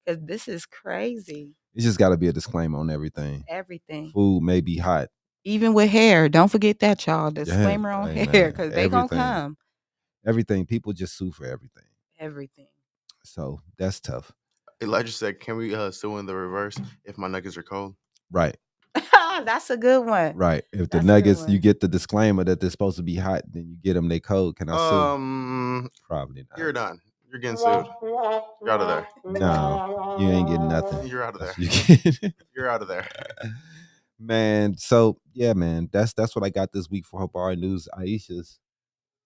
Because this is crazy. It's just got to be a disclaimer on everything. Everything. Food may be hot. Even with hair. Don't forget that, y'all. Disclaimer on hair, because they going to come. Everything. People just sue for everything. Everything. So that's tough. Elijah said, can we sue in the reverse if my nuggets are cold? Right. That's a good one. Right. If the nuggets, you get the disclaimer that they're supposed to be hot, then you get them they cold. Can I sue? Probably not. You're done. You're getting sued. You're out of there. No, you ain't getting nothing. You're out of there. You're out of there. Man, so yeah, man, that's what I got this week for Habari News. Iesha's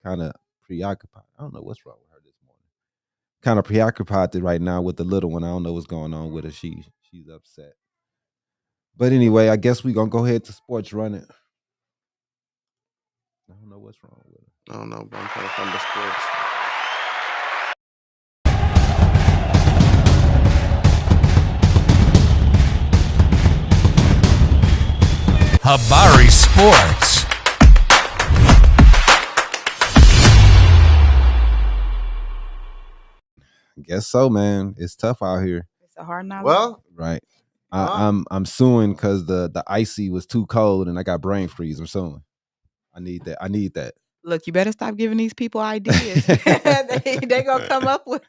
kind of preoccupied. I don't know what's wrong with her this morning. Kind of preoccupied right now with the little one. I don't know what's going on with her. She's upset. But anyway, I guess we're gonna go ahead to sports running. I don't know what's wrong with her. I don't know, but I'm trying to find the sports. Habari Sports. Guess so, man. It's tough out here. It's a hard night. Well, right. I'm suing because the icy was too cold and I got brain freeze. I'm suing. I need that. Look, you better stop giving these people ideas. they gonna come up with.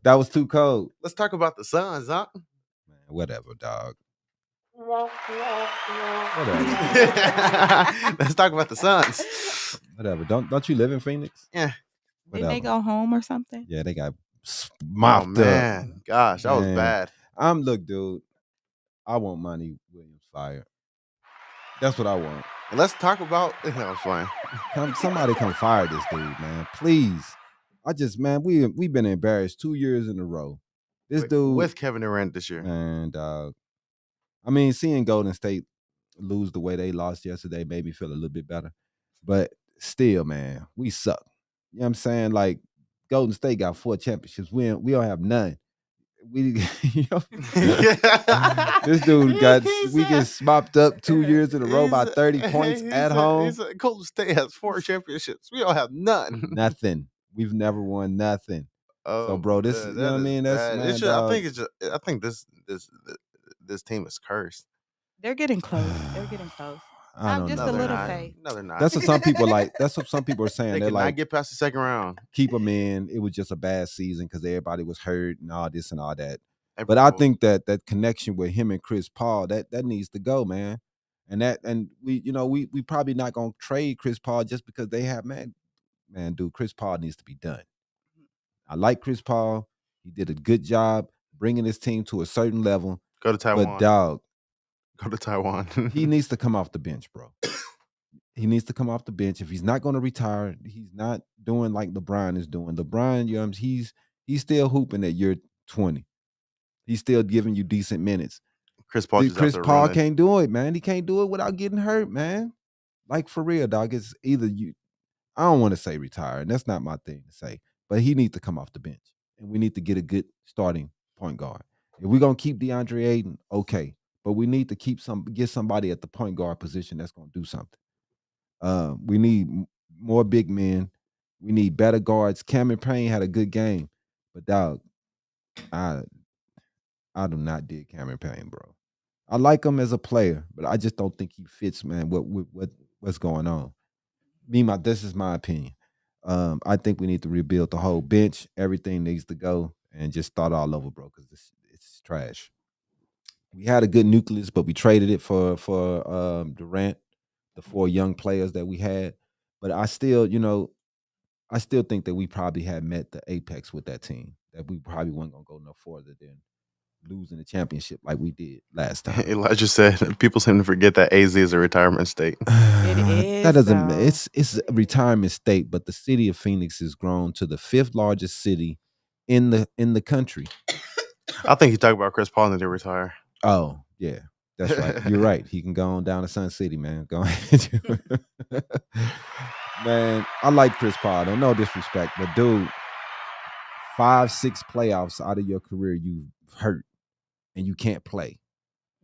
That was too cold. Let's talk about the Suns, huh? Man, whatever, dog. Let's talk about the Suns. Whatever. Don't you live in Phoenix? Yeah. Didn't they go home or something? Yeah, they got mopped up. Gosh, that was bad. Look, dude. I want Monty Williams fired. That's what I want. And let's talk about. I was fine. Somebody come fire this dude, man. Please. We've been embarrassed 2 years in a row. This dude with Kevin Durant this year. And I mean, seeing Golden State lose the way they lost yesterday made me feel a little bit better. But still, man, we suck. You know what I'm saying? Like, Golden State got 4 championships. We don't have none. This dude we get mopped up 2 years in a row by 30 points at home. Golden State has 4 championships. We don't have none. Nothing. We've never won nothing. So, bro, this you know what I mean? That's man, I think this team is cursed. They're getting close. I don't know. A little faith. No, they're not. That's what some people like. That's what some people are saying. They're like, get past the second round. Keep them in. It was just a bad season because everybody was hurt and all this and all that. But I think that connection with him and Chris Paul that needs to go, man. And we probably not gonna trade Chris Paul just because they have man, dude. Chris Paul needs to be done. I like Chris Paul. He did a good job bringing his team to a certain level. Go to Taiwan. But dog, go to Taiwan. He needs to come off the bench, bro. He needs to come off the bench. If he's not going to retire, he's not doing like LeBron is doing. LeBron, he's still hooping at year 20. He's still giving you decent minutes. Chris Paul can't do it, man. He can't do it without getting hurt, man. Like, for real, dog. It's either you. I don't want to say retire, and that's not my thing to say. But he needs to come off the bench, and we need to get a good starting point guard. If we're gonna keep DeAndre Ayton, okay, but we need to get somebody at the point guard position that's gonna do something. We need more big men. We need better guards. Cameron Payne had a good game, but dog, I do not dig Cameron Payne, bro. I like him as a player, but I just don't think he fits, man. What's going on? This is my opinion. I think we need to rebuild the whole bench. Everything needs to go and just start all over, bro. Because it's trash. We had a good nucleus, but we traded it for Durant, the 4 young players that we had. But I still think that we probably had met the apex with that team. That we probably weren't gonna go no further than losing the championship like we did last time. Elijah said people seem to forget that AZ is a retirement state. It is. That doesn't. Though. It's a retirement state, but the city of Phoenix has grown to the 5th largest city in the country. I think he talked about Chris Paul and they retire. Oh yeah, that's right. You're right. He can go on down to Sun City, man. Go ahead. Man, I like Chris Paul. Don't no disrespect, but dude, 5-6 playoffs out of your career you hurt and you can't play.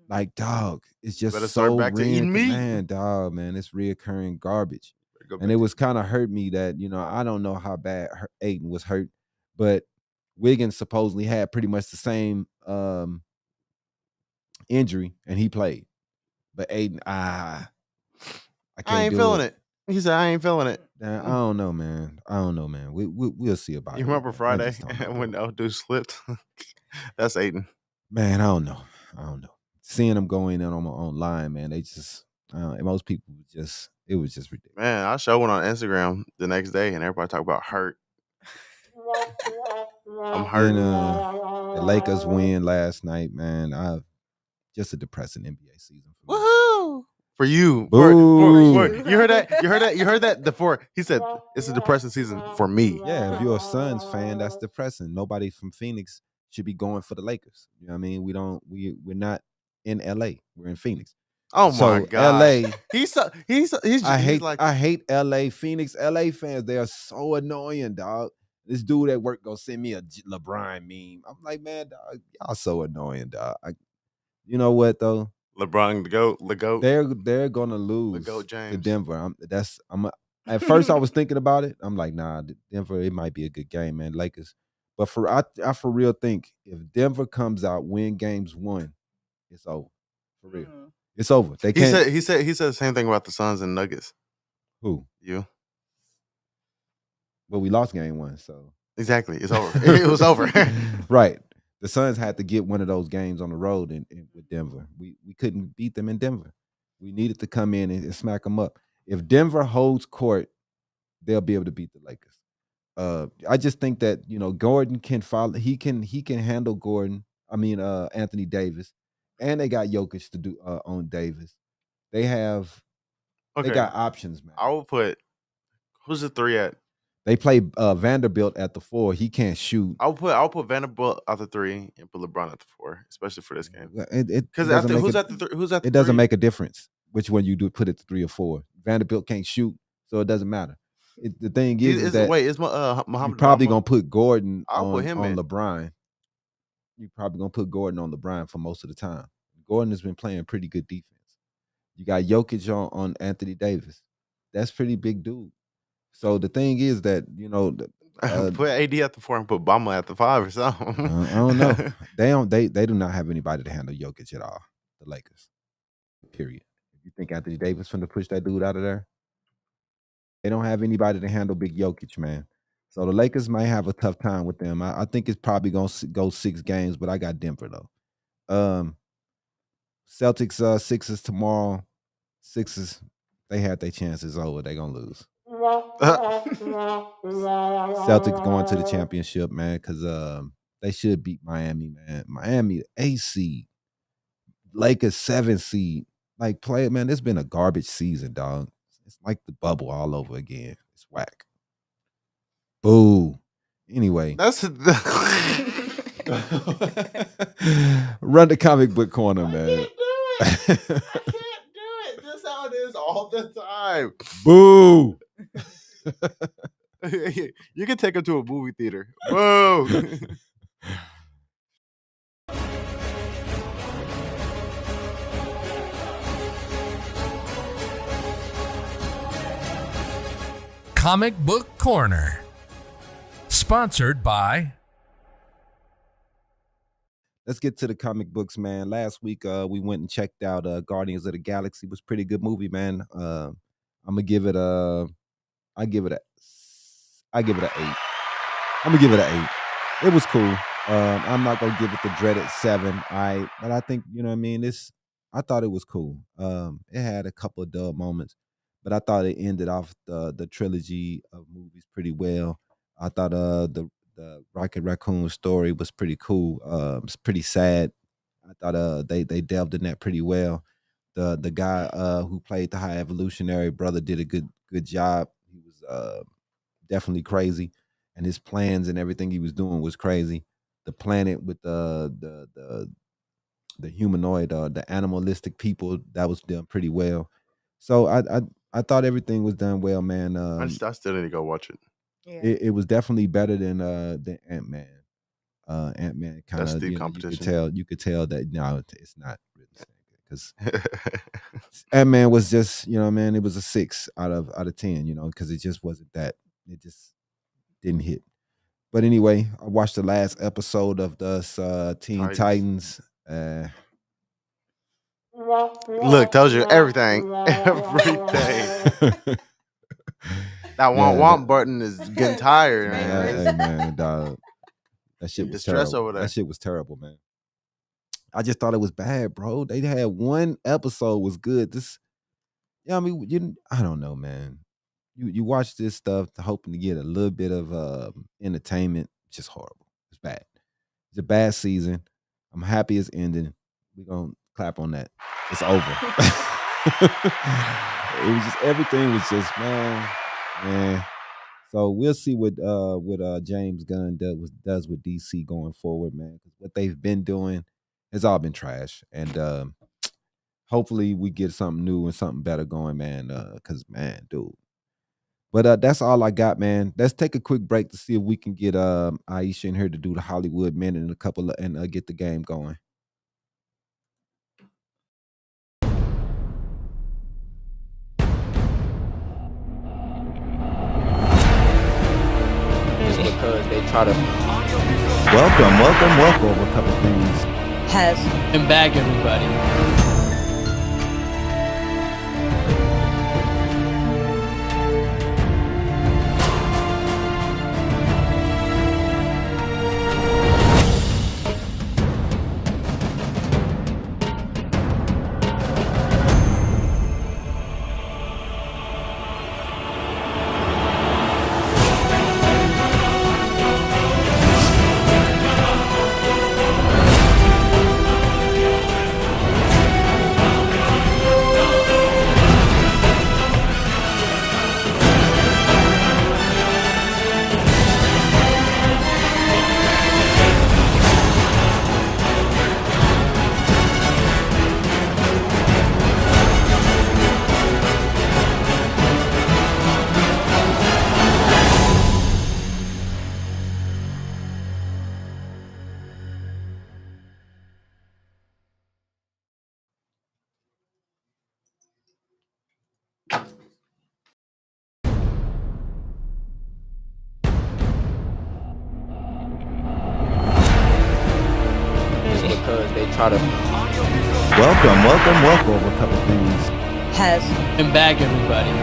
Like, dog, it's just Better so start back to eating meat. Man, dog, man, it's reoccurring garbage. And it was kind of hurt me that, I don't know how bad Ayton was hurt, but Wiggins supposedly had pretty much the same injury and he played. But Ayton, I ain't feeling it. He said, I ain't feeling it. I don't know, man. We'll see about it. You remember Friday when the dude slipped? That's Ayton. Man, I don't know. Seeing them go in on my own line, man, they just most people it was just ridiculous. Man, I showed one on Instagram the next day and everybody talked about hurt. I'm hurt. And, the Lakers win last night, man. Just a depressing NBA season for me. Woohoo! For you. You heard that? He said it's a depressing season for me. Yeah, if you're a Suns fan, that's depressing. Nobody from Phoenix should be going for the Lakers. You know what I mean? We're not in LA. We're in Phoenix. Oh my God. LA. I hate LA. Phoenix, LA fans, they are so annoying, dog. This dude at work gonna send me a LeBron meme. I'm like, man, dog, y'all so annoying, dog. You know what though? LeBron, the GOAT. They're gonna lose to Denver. At first I was thinking about it. I'm like, nah, Denver, it might be a good game, man. Lakers. But I for real think if Denver comes out, win games 1, it's over. For real. Mm-hmm. It's over. They can't. He said the same thing about the Suns and Nuggets. Who? You. Well, we lost game 1, so exactly. It's over. It was over. Right. The Suns had to get one of those games on the road with Denver. We couldn't beat them in Denver. We needed to come in and smack them up. If Denver holds court, they'll be able to beat the Lakers. I just think that Gordon can follow. He can handle Gordon. I mean Anthony Davis, and they got Jokic to do on Davis. They got options, man. I will put who's the 3 at? They play Vanderbilt at the 4. He can't shoot. I'll put Vanderbilt at the 3 and put LeBron at the 4, especially for this game. Because who's at the 3? It doesn't make a difference which one you do. Put it to 3 or 4. Vanderbilt can't shoot, so it doesn't matter. The thing is that Muhammad you're probably gonna put Gordon on LeBron. You're probably gonna put Gordon on LeBron for most of the time. Gordon has been playing pretty good defense. You got Jokic on Anthony Davis. That's pretty big dude. So the thing is that put AD at the 4 and put Bama at the 5 or something. I don't know. They do not have anybody to handle Jokic at all. The Lakers. Period. If you think Anthony Davis finna push that dude out of there, they don't have anybody to handle big Jokic, man. So the Lakers might have a tough time with them. I think it's probably gonna go 6 games, but I got Denver though. Celtics Sixers tomorrow. Sixers, they had their chances over. They gonna lose. Celtics going to the championship, man, because they should beat Miami, man. Miami, 8 seed. Lakers, 7 seed. Like, man, it's been a garbage season, dog. It's like the bubble all over again. It's whack. Boo. Anyway. That's Run the comic book corner, man. I can't do it. That's how it is all the time. Boo. You can take him to a movie theater. Boo. Comic Book Corner. Sponsored by... Let's get to the comic books, man. Last week, we went and checked out Guardians of the Galaxy. It was a pretty good movie, man. I'm gonna give it a, I give it a 8. I'm gonna give it an 8. It was cool. I'm not gonna give it the dreaded 7. But I think you know what I mean. I thought it was cool. It had a couple of dull moments, but I thought it ended off the trilogy of movies pretty well. I thought the Rocket Raccoon story was pretty cool. It's pretty sad. I thought they delved in that pretty well. The guy who played the High Evolutionary brother did a good job. He was definitely crazy, and his plans and everything he was doing was crazy. The planet with the humanoid, the animalistic people, that was done pretty well. So I thought everything was done well, man. I still need to go watch it. Yeah. It was definitely better than Ant-Man. Ant-Man kind That's of the competition. you could tell that no, it's not really because Ant-Man was just, you know, man, it was a 6 out of 10, you know, because it just wasn't that. It just didn't hit. But anyway, I watched the last episode of the Teen Titans. Look, tells you everything. Everything. That womp button is getting tired, man. Hey, man, dog. That shit was terrible. Over there. That shit was terrible, man. I just thought it was bad, bro. They had one episode was good. I mean, I don't know, man. You watch this stuff hoping to get a little bit of entertainment. It's just horrible. It's bad. It's a bad season. I'm happy it's ending. We're gonna clap on that. It's over. It was just everything was just man. So we'll see what James Gunn does with DC going forward, man. Because what they've been doing has all been trash, and hopefully we get something new and something better going, man. Because man, dude. But that's all I got, man. Let's take a quick break to see if we can get Iesha in here to do the Hollywood Minute and get the game going. Because they try to Welcome. A couple things. has and bag everybody. Because they try to Welcome. A couple things. has and bag everybody.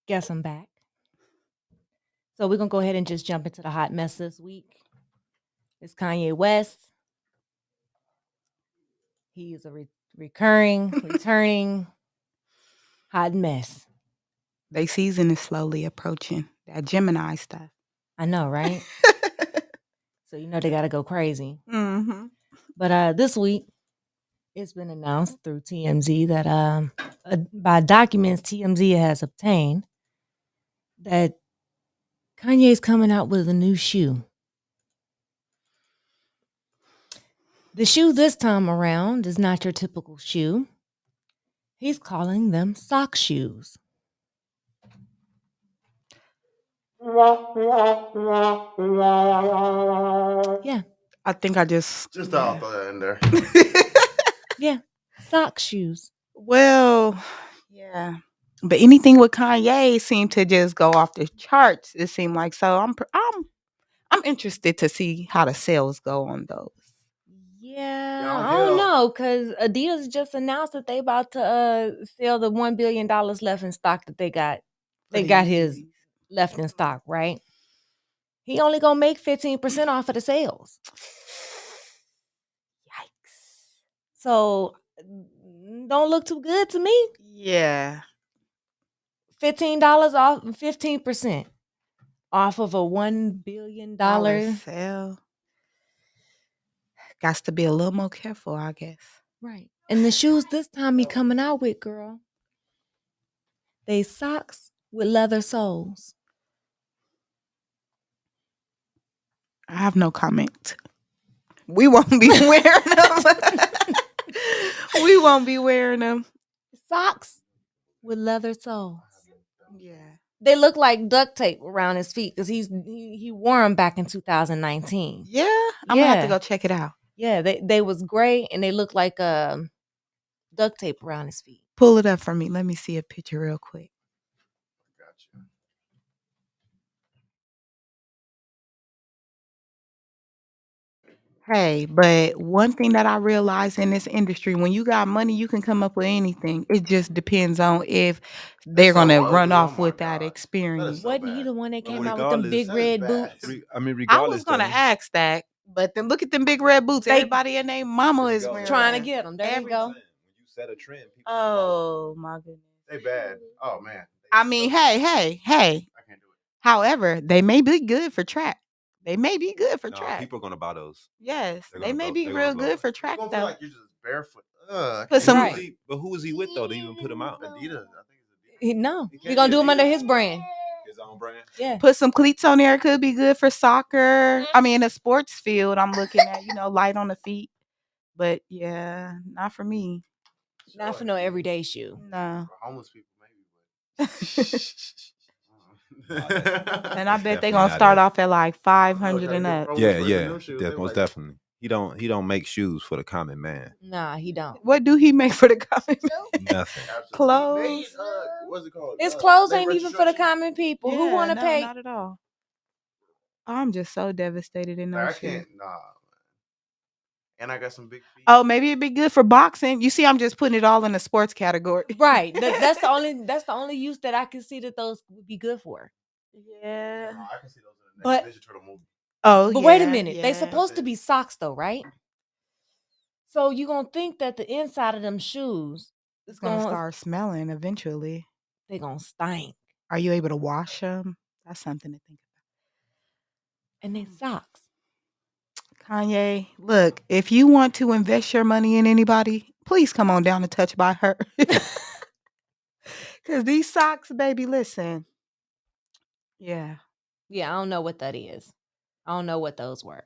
Guess I'm back. So we're going to go ahead and just jump into the hot mess this week. It's Kanye West. He is a returning hot mess. They season is slowly approaching. That Gemini stuff. I know, right? So you know they got to go crazy. Mm-hmm. But this week, it's been announced through TMZ that by documents TMZ has obtained that Kanye's coming out with a new shoe. The shoe this time around is not your typical shoe. He's calling them sock shoes. Yeah. I think I just I'll throw that in there. Yeah. Sock shoes. Well, yeah. But anything with Kanye seemed to just go off the charts. It seemed like so. I'm interested to see how the sales go on those. Yeah, I don't know, because Adidas just announced that they about to sell the $1 billion left in stock that they got. They got his left in stock, right? He only gonna make 15% off of the sales. Yikes. So don't look too good to me. Yeah. $15 off, 15% off of a $1 billion sale. Got to be a little more careful, I guess. Right. And the shoes this time he coming out with, girl, they socks with leather soles. I have no comment. We won't be wearing them. We won't be wearing them. Socks with leather soles. Yeah. They look like duct tape around his feet because he wore them back in 2019. Yeah? I'm going to have to go check it out. Yeah, they was gray and they look like duct tape around his feet. Pull it up for me. Let me see a picture real quick. Gotcha. Hey, but one thing that I realize in this industry, when you got money, you can come up with anything. It just depends on if they're going to run off with that experience. Wasn't he the one that came out with them big red boots? I mean, I regardless, was going to ask that, but then look at them big red boots. Everybody and their mama is wearing trying to them. get them. There you go. When you set a trend, people Oh, my goodness. They bad. Oh, man. I mean, hey. I can't do it. However, they may be good for track. They may be good for No, track. people are gonna buy those. Yes, They're they gonna may go- be they're real gonna blow good up. for You track gonna feel though. like you're just barefoot. Put some- Right. But who was he with though to even put him out? Adidas. I think it's Adidas. He gonna do them under his brand. His own brand. Yeah. Put some cleats on there. Could be good for soccer. I mean, a sports field. I'm looking at, light on the feet. But yeah, not for me. Not for no everyday shoe. No. For homeless people, maybe. And I bet they're gonna start off at like 500 and up. Yeah, that's most definitely. He don't make shoes for the common man. Nah, he don't. What do he make for the common man? Nothing. Clothes. What's it called? His clothes ain't even for the common people. Who want to no, pay? Not at all. I'm just so devastated in I those shoes. can't. Nah. And I got some big feet. Oh, maybe it'd be good for boxing. You see, I'm just putting it all in the sports category. Right. That's the only use that I can see that those would be good for. Yeah. Nah, I can see those in the But- next Ninja Turtle movie. Oh, But yeah, wait a minute. They yeah. supposed to be socks though, right? So you gonna think that the inside of them shoes is It's gonna start smelling eventually. they gonna stink. Are you able to wash them? That's something to think And they socks. about. Kanye, look, if you want to invest your money in anybody, please come on down and touch by her. Because these socks, baby, listen. Yeah. Yeah, I don't know what that is. I don't know what those were.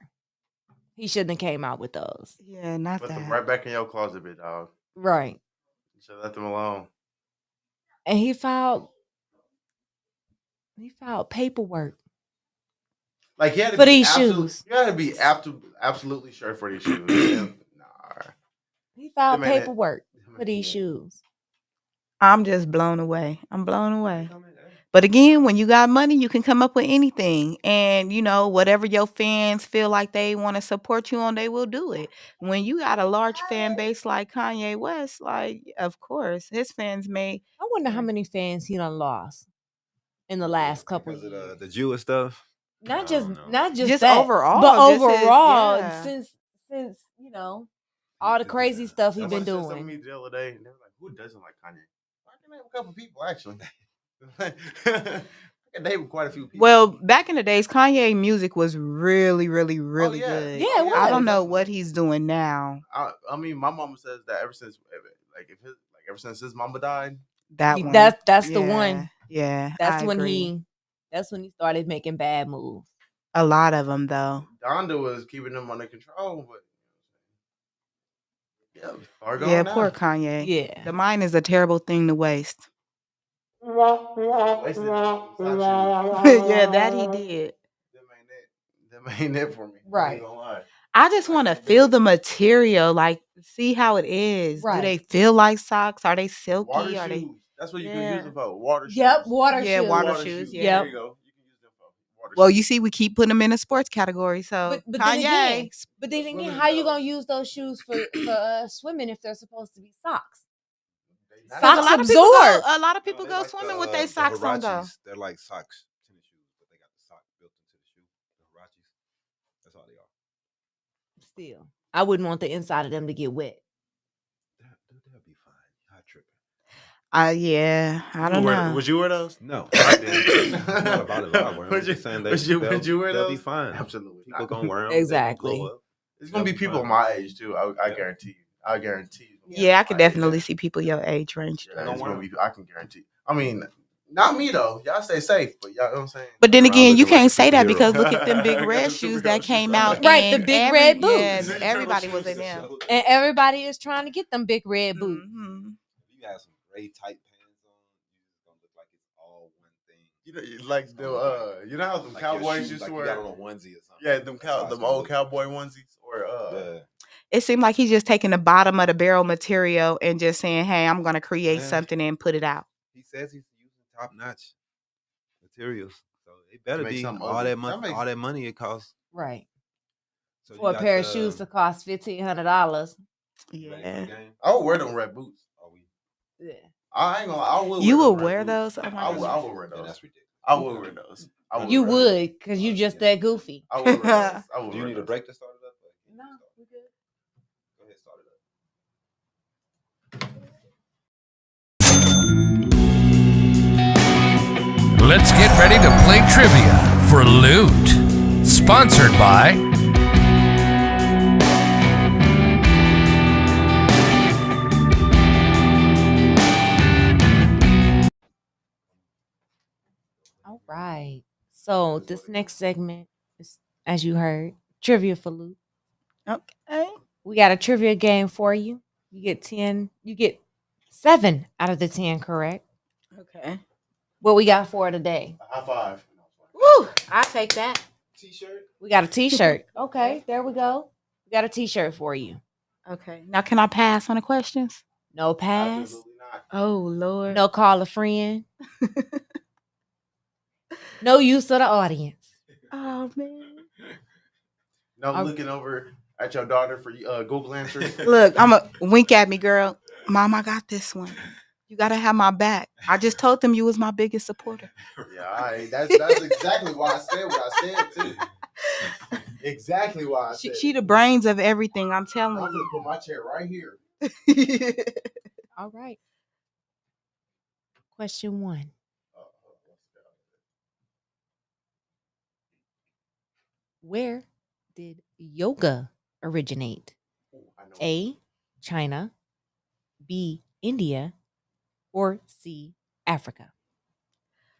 He shouldn't have came out with those. Yeah, not Put them that. right back in your closet, big dog. Right. You should let them alone. And he filed paperwork. Like, you had to For be these shoes. You had to be absolutely sure for these shoes. Nah. He filed Them ain't it. paperwork Them for ain't these it. shoes. I'm just blown away. I'm blown away. But again, when you got money, you can come up with anything. And, whatever your fans feel like they want to support you on, they will do it. When you got a large fan base like Kanye West, like, of course, his fans may. I wonder how many fans he done lost. in the last couple because years. of the Jewish stuff. Not just Just that, overall, but just his- overall, yeah. since all the crazy stuff he's been Someone said doing. something to me the other day, and they were like, "Who doesn't like Kanye?" I can name a couple people actually. I can name quite a few people. Well, back in the days, Kanye music was really, really, really yeah. good. Yeah, it I don't was. know what he's doing now. I mean, my mama says that ever since his mama died, That one. That's the Yeah, one. Yeah, That's I when agree. that's when he started making bad moves. A lot of them though. Donda was keeping them under control, but far gone Yeah, now. poor Kanye. Yeah. The mind is a terrible thing to waste. Wasted Yeah, that he did. Them ain't it for me. I Right. ain't gonna lie. I just want to feel the material, like see how it is. Do Right. they feel like socks? Are they silky? Water Are they? shoes. That's what you can Yeah. use them for. Water shoes. Yep, water Yeah, shoes. water shoes, yeah. There you go. You can use them for water Well, shoes. you see, we keep putting them in the sports category. So But Kanye, then again, Swimming how you though. gonna use those shoes for swimming if they're supposed to be socks? They not- Socks a lot of people go, absorb. a lot of people They go like swimming the, with their the socks on though. Huaraches. They're like socks, tennis shoes, but they got the sock built into the shoe. The Huaraches. That's all they are. Still, I wouldn't want the inside of them to get wet. They'll be fine. You're not tripping. Yeah, I don't know. Would you wear those? No. I did. It's not about it. I'm just saying would you wear they'll those? be fine. Absolutely. People not. gonna wear them. Exactly. It's gonna be people my age too. I guarantee you. I guarantee you. Yeah, I could My age. definitely see people your age range. Yeah, it's gonna be. I can guarantee. I mean, not me though. Y'all stay safe, but y'all know what I'm saying. But then Around again, you looking like can't a say that superhero. because look at them big Got red them shoes superhero that shoes came on. out. Right, the and big red boots. Yeah, everybody was in them. And everybody is trying to get them big red boots. Mm-hmm. If you have some gray tight pants on, it's gonna look like it's all one thing. You know, like the you know how them Like cowboys your shoes, used like to you wear. got on a onesie or something. Yeah, That's how it's them gonna old look. cowboy onesies or Yeah. It seemed like he's just taking the bottom of the barrel material and just saying, "Hey, I'm going to create Yeah. something and put it out." He says he's using top notch materials, so it better make be something all ugly. that money. That makes- All that money it costs. Right. So For a pair of shoes to cost $1,500. Yeah. I would wear them red boots. Yeah. I ain't gonna. I will. You wear would them red wear boots. those? Oh my I will gosh. wear Yeah, those. that's ridiculous. I will wear those. You wear those. would, because you just that goofy. I will wear those. I will Do you wear need a those. break to start it up? No, we good. Go ahead, start it up. Let's get ready to play trivia for Loot. Sponsored by All right. So this next segment is, as you heard, trivia for Luke. Okay. We got a trivia game for you. You get 7 out of the 10 correct. Okay. What we got for today? A high five. Woo! I'll take that. T-shirt. We got a t-shirt. Okay, there we go. We got a t-shirt for you. Okay. Now, can I pass on the questions? No pass. Absolutely not. Oh, Lord. No call a friend. No use of the audience. Oh, man. No looking over at your daughter for Google answers. Look, I'm a wink at me, girl. Mom, I got this one. You got to have my back. I just told them you was my biggest supporter. Yeah, that's exactly why I said what I said too. Exactly why I said. She the brains of everything. I'm telling I'm gonna you. put my chair right here. All right. Question 1. Where did yoga originate? I know. A, China, B, India, or C, Africa?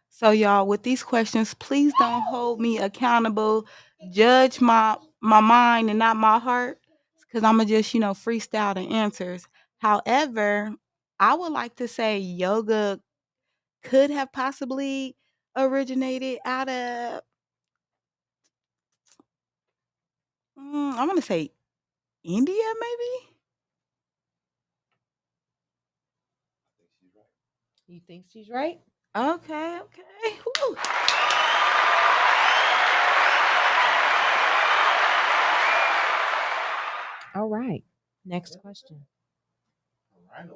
So, y'all, with these questions, please don't hold me accountable. Judge my mind and not my heart, because I'm going to just, freestyle the answers. However, I would like to say yoga could have possibly originated out of, I'm going to say India, maybe? You think she's right? Okay. Woo. All right. Next question. I know.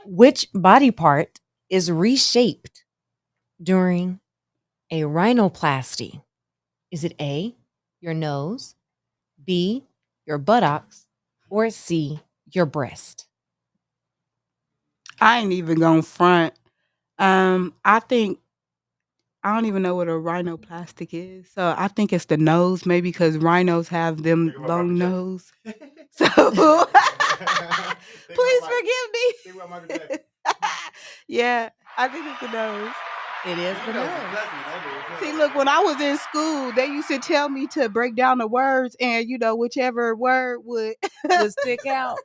Which body part is reshaped during a rhinoplasty? Is it A, your nose, B, your buttocks, or C, your breast? I ain't even going front. I think I don't even know what a rhinoplastic is. So I think it's the nose, maybe because rhinos have them long nose. So please forgive me. Yeah, I think it's the nose. It is the nose. See, look, when I was in school, they used to tell me to break down the words, and whichever word would stick out.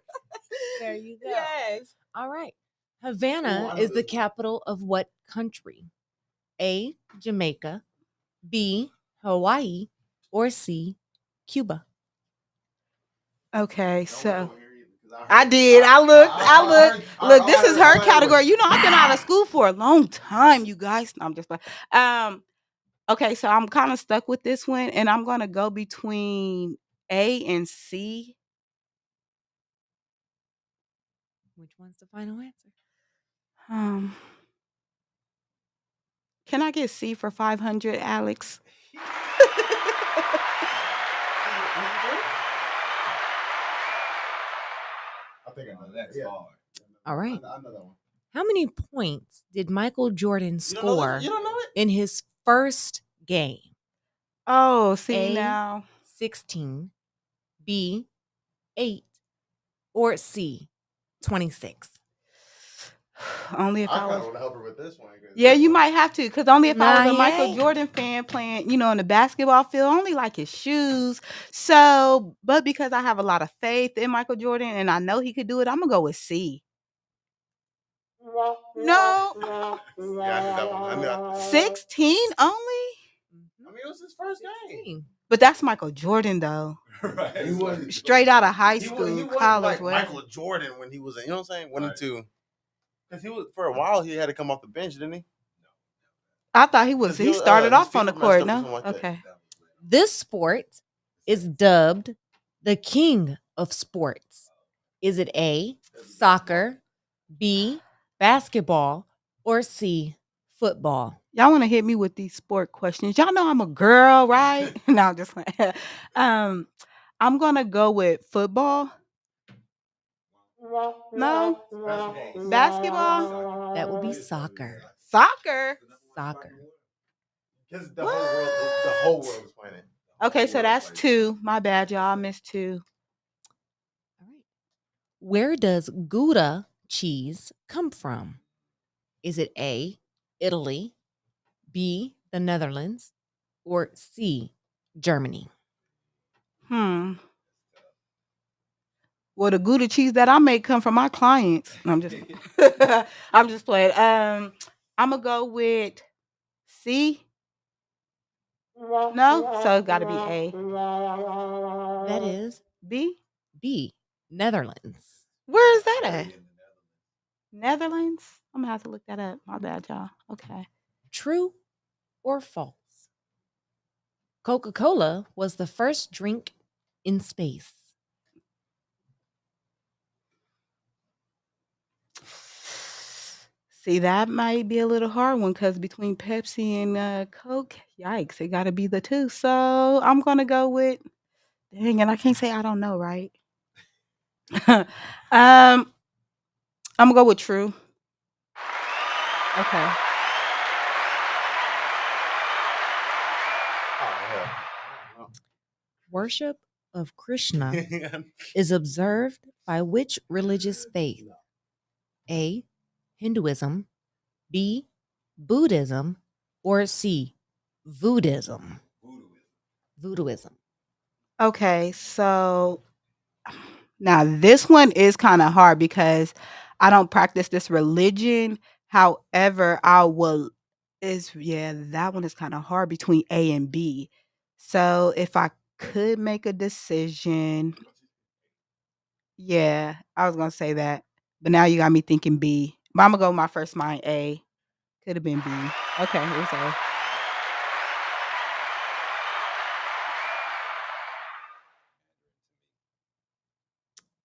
There you go. Yes. All right. Havana is the capital of what country? A, Jamaica, B, Hawaii, or C, Cuba? Okay, so I did. I looked. Look, this is her category. I've been out of school for a long time, you guys. No, I'm just playing. Okay, so I'm kind of stuck with this one, and I'm gonna go between A and C. Which one's the final answer? Can I get C for 500, Alex? I think I know that. Yeah. All right. I know that one. How many points did Michael Jordan score You don't know it? in his first game? Oh, see A, now. 16, B, 8, or C, 26? Only if I kind of was. want to help her with this one. Yeah, you might have to, because only if I was a Michael ain't. Jordan fan playing, in the basketball field, I only like his shoes. So, but because I have a lot of faith in Michael Jordan and I know he could do it, I'm gonna go with C. No, Yeah, I knew that one. I knew that. 16 only. I mean, it was his first game. But that's Michael Jordan, though. Right. He was Straight out of high he school, wasn't college, like whatever. Michael Jordan when he was, what I'm saying, 1 and 2. Because he was for a while he had to come off the bench, didn't he? I thought he was. He started his off on the feet were messed court. up or No, something like that. okay. This sport is dubbed the king of sports. Is it A, soccer, B, basketball, or C, football? Y'all want to hit me with these sport questions? Y'all know I'm a girl, right? No, I'm just like, I'm gonna go with football. No, basketball. That would be soccer. Soccer. Soccer. Because the whole world was playing it. Okay, so that's 2. My bad, y'all. I missed 2. All right. Where does Gouda cheese come from? Is it A, Italy, B, the Netherlands, or C, Germany? Well, the Gouda cheese that I make come from my clients. No, I'm just, I'm just playing. I'm gonna go with C. No, so it's got to be A. That is B. B, Netherlands. Where is that at? Netherlands. I'm gonna have to look that up. My bad, y'all. Okay. True or false? Coca-Cola was the first drink in space. See, that might be a little hard one because between Pepsi and Coke, yikes, it got to be the 2. So I'm gonna go with. Dang, and I can't say I don't know, right? I'm gonna go with true. Okay. Worship of Krishna is observed by which religious faith? A, Hinduism, B, Buddhism, or C, Voodooism? Voodooism. Okay, so now this one is kind of hard because I don't practice this religion. However, that one is kind of hard between A and B. So if I could make a decision, yeah, I was gonna say that. But now you got me thinking B. But I'm gonna go with my first mind A. Could have been B. Okay, it was A.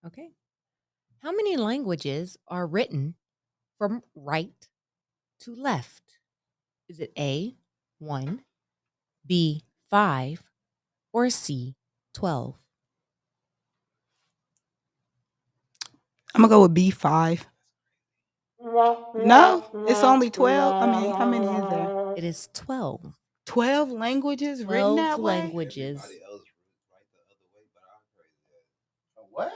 Okay. How many languages are written from right to left? Is it A, 1, B, 5, or C, 12? I'm gonna go with B5. No, it's only 12. I mean, how many is there? It is 12. 12 languages written 12 that way? languages. What?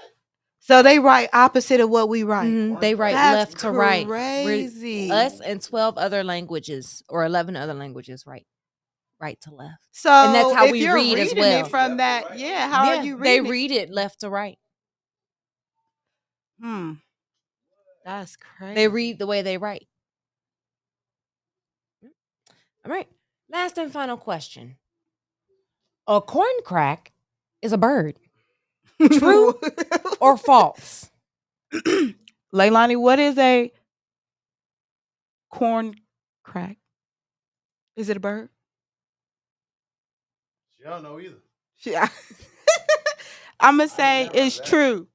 So they write opposite of what we write. Mhm, they write That's left to right. crazy. Us and 12 other languages or 11 other languages right to left. So and that's how if we you're read as reading well. it from that, yeah, how are you They reading it? read it left to right. That's crazy. They read the way they write. All right. Last and final question. A corn crack is a bird. True or false? Leilani, what is a corn crack? Is it a bird? She don't know either. Yeah. I'm going to say it's true.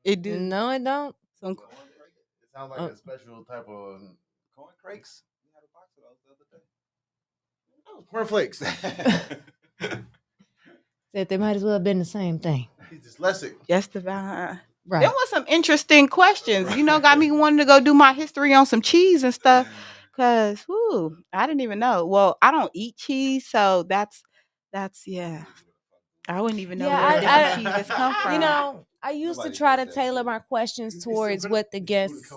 It do. No, it don't. Some It sounds like a special type of Corn crakes. We had a box of those the other day. cornflakes. Said they might as well have been the same thing. He's dyslexic. just about. Right. There was some interesting questions. You know, got me wanting to go do my history on some cheese and stuff. Cause, I didn't even know. Well, I don't eat cheese, so that's yeah. I wouldn't even know where different cheeses come from. You know, I used to try to tailor my questions towards what the guests.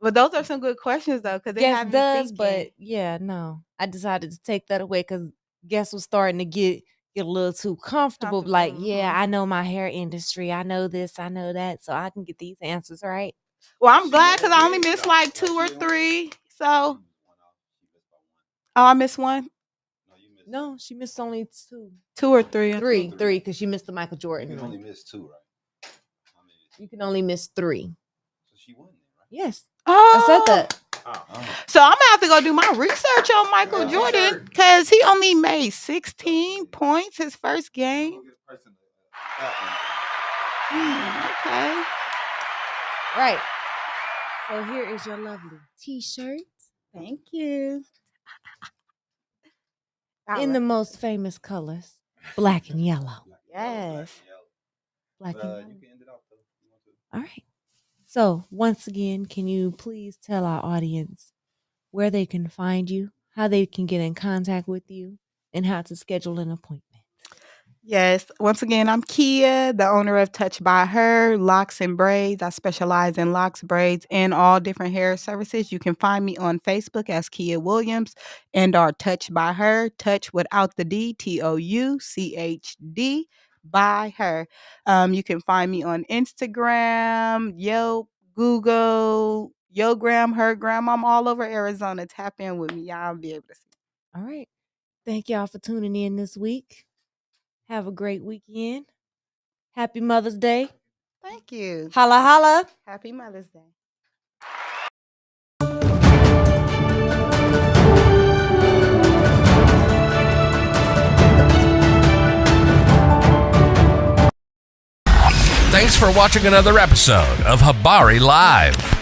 But those are some good questions though, because they have Guest you does, thinking. but yeah, no. I decided to take that away because guests was starting to get a little too comfortable. Like, yeah, I know my hair industry. I know this, I know that. So I can get these answers right. Well, I'm glad because I only missed like 2 or 3. So, I missed 1. No, she missed only 2. 2 or 3. 3, because she missed the Michael Jordan. You can only miss 2, right? You can only miss 3. So she won then, right? Yes. Oh, I said that. So I'm gonna have to go do my research on Michael Jordan because he only made 16 points his first game. Okay. Right. So here is your lovely T-shirt. Thank you. In the most famous colors, black and yellow. Yes. Black and yellow. You can end it off though. if you want to. All right. So once again, can you please tell our audience where they can find you, how they can get in contact with you, and how to schedule an appointment? Yes. Once again, I'm Kiea, the owner of Touch by Her, Locks and Braids. I specialize in locks, braids, and all different hair services. You can find me on Facebook as Kiea Williams and our Touch by Her, touch without the D, TOUCHD by her. You can find me on Instagram, Yelp, Google, Yogram, Hergram. I'm all over Arizona. Tap in with me. Y'all be able to see. All right. Thank y'all for tuning in this week. Have a great weekend. Happy Mother's Day. Thank you. Holla, holla. Happy Mother's Day. Thanks for watching another episode of Habari Live.